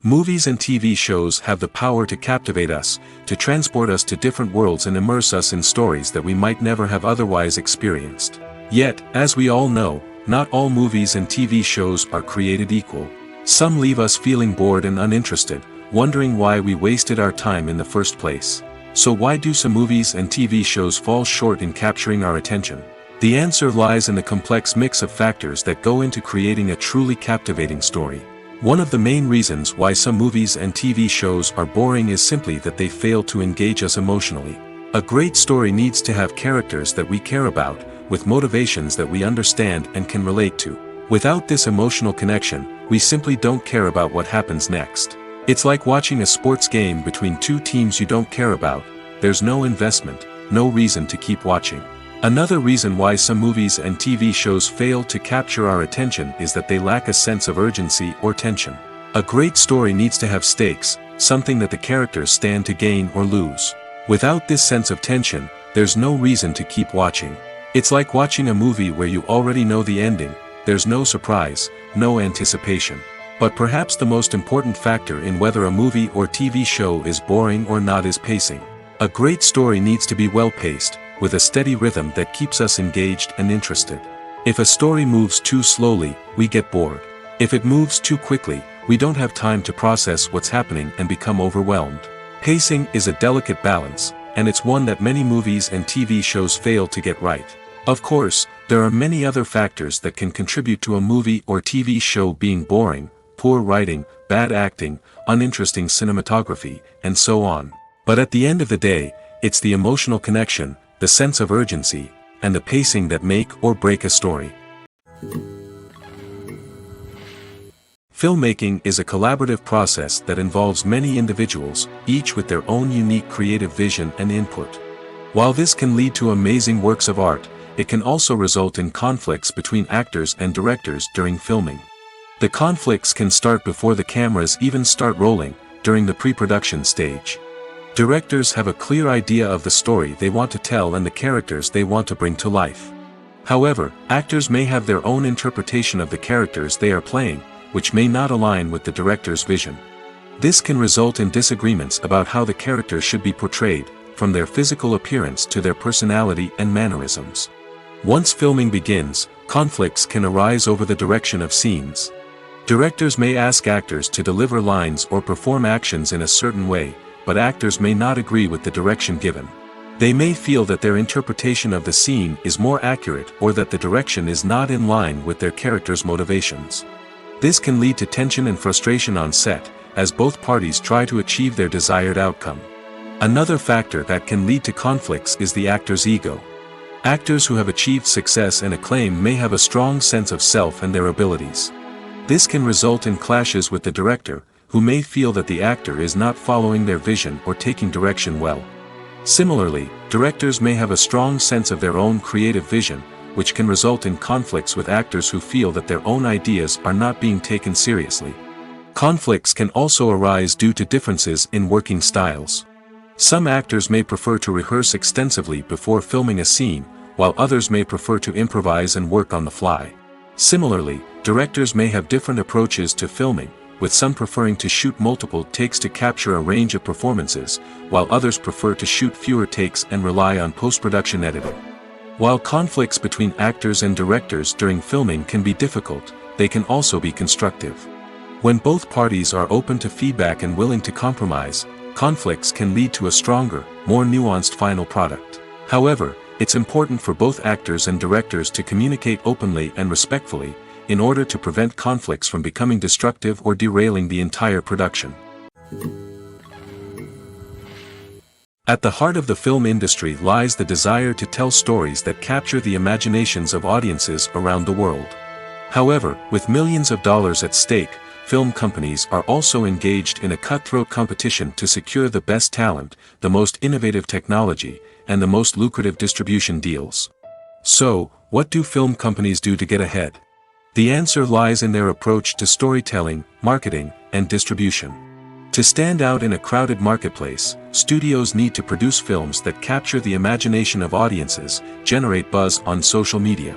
Movies and TV shows have the power to captivate us, to transport us to different worlds and immerse us in stories that we might never have otherwise experienced. Yet, as we all know, not all movies and TV shows are created equal. Some leave us feeling bored and uninterested, wondering why we wasted our time in the first place. So why do some movies and TV shows fall short in capturing our attention? The answer lies in the complex mix of factors that go into creating a truly captivating story. One of the main reasons why some movies and TV shows are boring is simply that they fail to engage us emotionally. A great story needs to have characters that we care about, with motivations that we understand and can relate to. Without this emotional connection, we simply don't care about what happens next. It's like watching a sports game between two teams you don't care about. There's no investment, no reason to keep watching. Another reason why some movies and TV shows fail to capture our attention is that they lack a sense of urgency or tension. A great story needs to have stakes, something that the characters stand to gain or lose. Without this sense of tension, there's no reason to keep watching. It's like watching a movie where you already know the ending, there's no surprise, no anticipation. But perhaps the most important factor in whether a movie or TV show is boring or not is pacing. A great story needs to be well-paced, with a steady rhythm that keeps us engaged and interested. If a story moves too slowly, we get bored. If it moves too quickly, we don't have time to process what's happening and become overwhelmed. Pacing is a delicate balance, and it's one that many movies and TV shows fail to get right. Of course, there are many other factors that can contribute to a movie or TV show being boring: poor writing, bad acting, uninteresting cinematography, and so on. But at the end of the day, it's the emotional connection, the sense of urgency, and the pacing that make or break a story. Filmmaking is a collaborative process that involves many individuals, each with their own unique creative vision and input. While this can lead to amazing works of art, it can also result in conflicts between actors and directors during filming. The conflicts can start before the cameras even start rolling, during the pre-production stage. Directors have a clear idea of the story they want to tell and the characters they want to bring to life. However, actors may have their own interpretation of the characters they are playing, which may not align with the director's vision. This can result in disagreements about how the characters should be portrayed, from their physical appearance to their personality and mannerisms. Once filming begins, conflicts can arise over the direction of scenes. Directors may ask actors to deliver lines or perform actions in a certain way, but actors may not agree with the direction given. They may feel that their interpretation of the scene is more accurate or that the direction is not in line with their character's motivations. This can lead to tension and frustration on set, as both parties try to achieve their desired outcome. Another factor that can lead to conflicts is the actor's ego. Actors who have achieved success and acclaim may have a strong sense of self and their abilities. This can result in clashes with the director, who may feel that the actor is not following their vision or taking direction well. Similarly, directors may have a strong sense of their own creative vision, which can result in conflicts with actors who feel that their own ideas are not being taken seriously. Conflicts can also arise due to differences in working styles. Some actors may prefer to rehearse extensively before filming a scene, while others may prefer to improvise and work on the fly. Similarly, directors may have different approaches to filming, with some preferring to shoot multiple takes to capture a range of performances, while others prefer to shoot fewer takes and rely on post-production editing. While conflicts between actors and directors during filming can be difficult, they can also be constructive. When both parties are open to feedback and willing to compromise, conflicts can lead to a stronger, more nuanced final product. However, it's important for both actors and directors to communicate openly and respectfully, in order to prevent conflicts from becoming destructive or derailing the entire production. At the heart of the film industry lies the desire to tell stories that capture the imaginations of audiences around the world. However, with millions of dollars at stake, film companies are also engaged in a cutthroat competition to secure the best talent, the most innovative technology, and the most lucrative distribution deals. So, what do film companies do to get ahead? The answer lies in their approach to storytelling, marketing, and distribution. To stand out in a crowded marketplace, studios need to produce films that capture the imagination of audiences, generate buzz on social media.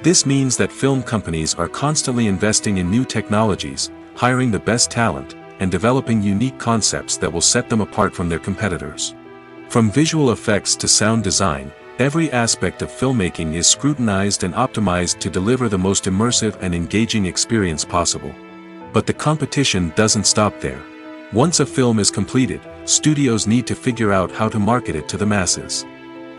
This means that film companies are constantly investing in new technologies, hiring the best talent, and developing unique concepts that will set them apart from their competitors. From visual effects to sound design, every aspect of filmmaking is scrutinized and optimized to deliver the most immersive and engaging experience possible. But the competition doesn't stop there. Once a film is completed, studios need to figure out how to market it to the masses.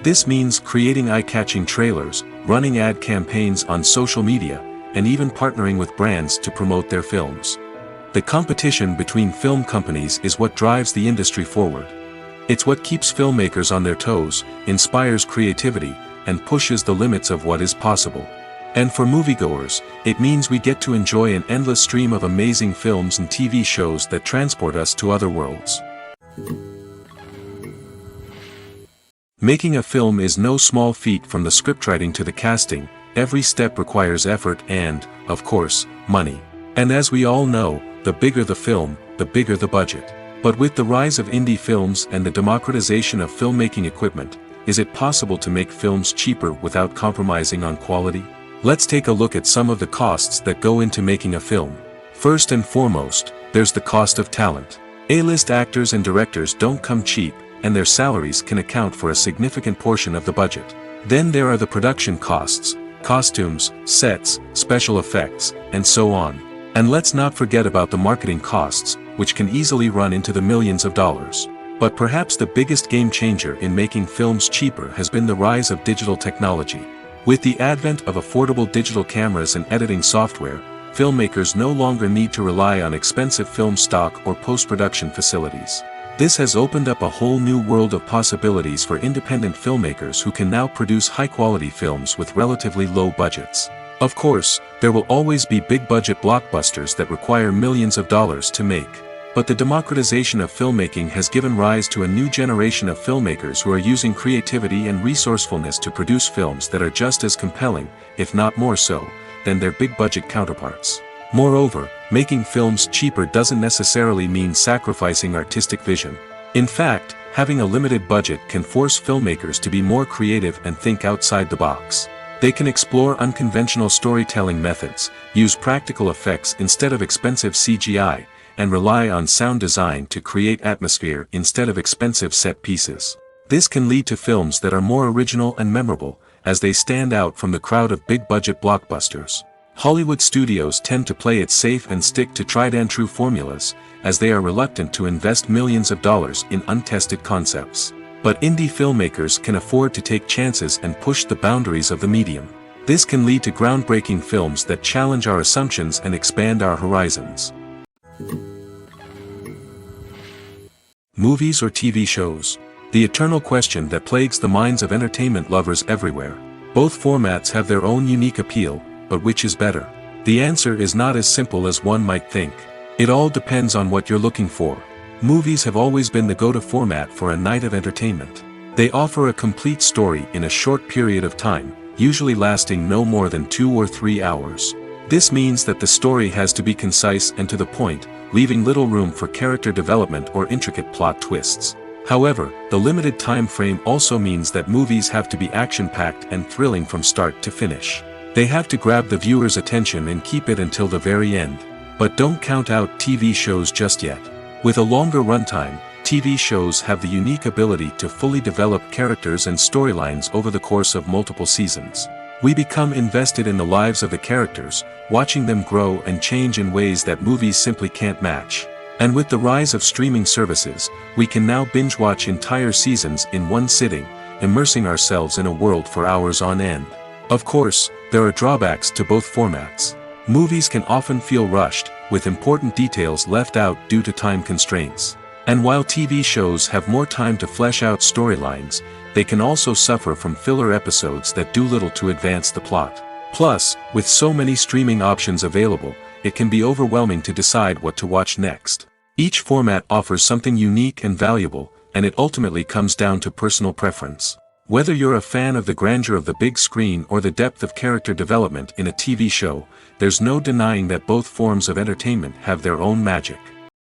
This means creating eye-catching trailers, running ad campaigns on social media, and even partnering with brands to promote their films. The competition between film companies is what drives the industry forward. It's what keeps filmmakers on their toes, inspires creativity, and pushes the limits of what is possible. And for moviegoers, it means we get to enjoy an endless stream of amazing films and TV shows that transport us to other worlds. Making a film is no small feat. From the scriptwriting to the casting, every step requires effort and, of course, money. And as we all know, the bigger the film, the bigger the budget. But with the rise of indie films and the democratization of filmmaking equipment, is it possible to make films cheaper without compromising on quality? Let's take a look at some of the costs that go into making a film. First and foremost, there's the cost of talent. A-list actors and directors don't come cheap, and their salaries can account for a significant portion of the budget. Then there are the production costs, costumes, sets, special effects, and so on. And let's not forget about the marketing costs, which can easily run into the millions of dollars. But perhaps the biggest game changer in making films cheaper has been the rise of digital technology. With the advent of affordable digital cameras and editing software, filmmakers no longer need to rely on expensive film stock or post-production facilities. This has opened up a whole new world of possibilities for independent filmmakers who can now produce high-quality films with relatively low budgets. Of course, there will always be big-budget blockbusters that require millions of dollars to make. But the democratization of filmmaking has given rise to a new generation of filmmakers who are using creativity and resourcefulness to produce films that are just as compelling, if not more so, than their big-budget counterparts. Moreover, making films cheaper doesn't necessarily mean sacrificing artistic vision. In fact, having a limited budget can force filmmakers to be more creative and think outside the box. They can explore unconventional storytelling methods, use practical effects instead of expensive CGI, and rely on sound design to create atmosphere instead of expensive set pieces. This can lead to films that are more original and memorable, as they stand out from the crowd of big-budget blockbusters. Hollywood studios tend to play it safe and stick to tried-and-true formulas, as they are reluctant to invest millions of dollars in untested concepts. But indie filmmakers can afford to take chances and push the boundaries of the medium. This can lead to groundbreaking films that challenge our assumptions and expand our horizons. Movies or TV shows? The eternal question that plagues the minds of entertainment lovers everywhere. Both formats have their own unique appeal, but which is better? The answer is not as simple as one might think. It all depends on what you're looking for. Movies have always been the go-to format for a night of entertainment. They offer a complete story in a short period of time, usually lasting no more than 2 or 3 hours. This means that the story has to be concise and to the point, leaving little room for character development or intricate plot twists. However, the limited time frame also means that movies have to be action-packed and thrilling from start to finish. They have to grab the viewer's attention and keep it until the very end. But don't count out TV shows just yet. With a longer runtime, TV shows have the unique ability to fully develop characters and storylines over the course of multiple seasons. We become invested in the lives of the characters, watching them grow and change in ways that movies simply can't match. And with the rise of streaming services, we can now binge-watch entire seasons in one sitting, immersing ourselves in a world for hours on end. Of course, there are drawbacks to both formats. Movies can often feel rushed, with important details left out due to time constraints. And while TV shows have more time to flesh out storylines, they can also suffer from filler episodes that do little to advance the plot. Plus, with so many streaming options available, it can be overwhelming to decide what to watch next. Each format offers something unique and valuable, and it ultimately comes down to personal preference. Whether you're a fan of the grandeur of the big screen or the depth of character development in a TV show, there's no denying that both forms of entertainment have their own magic.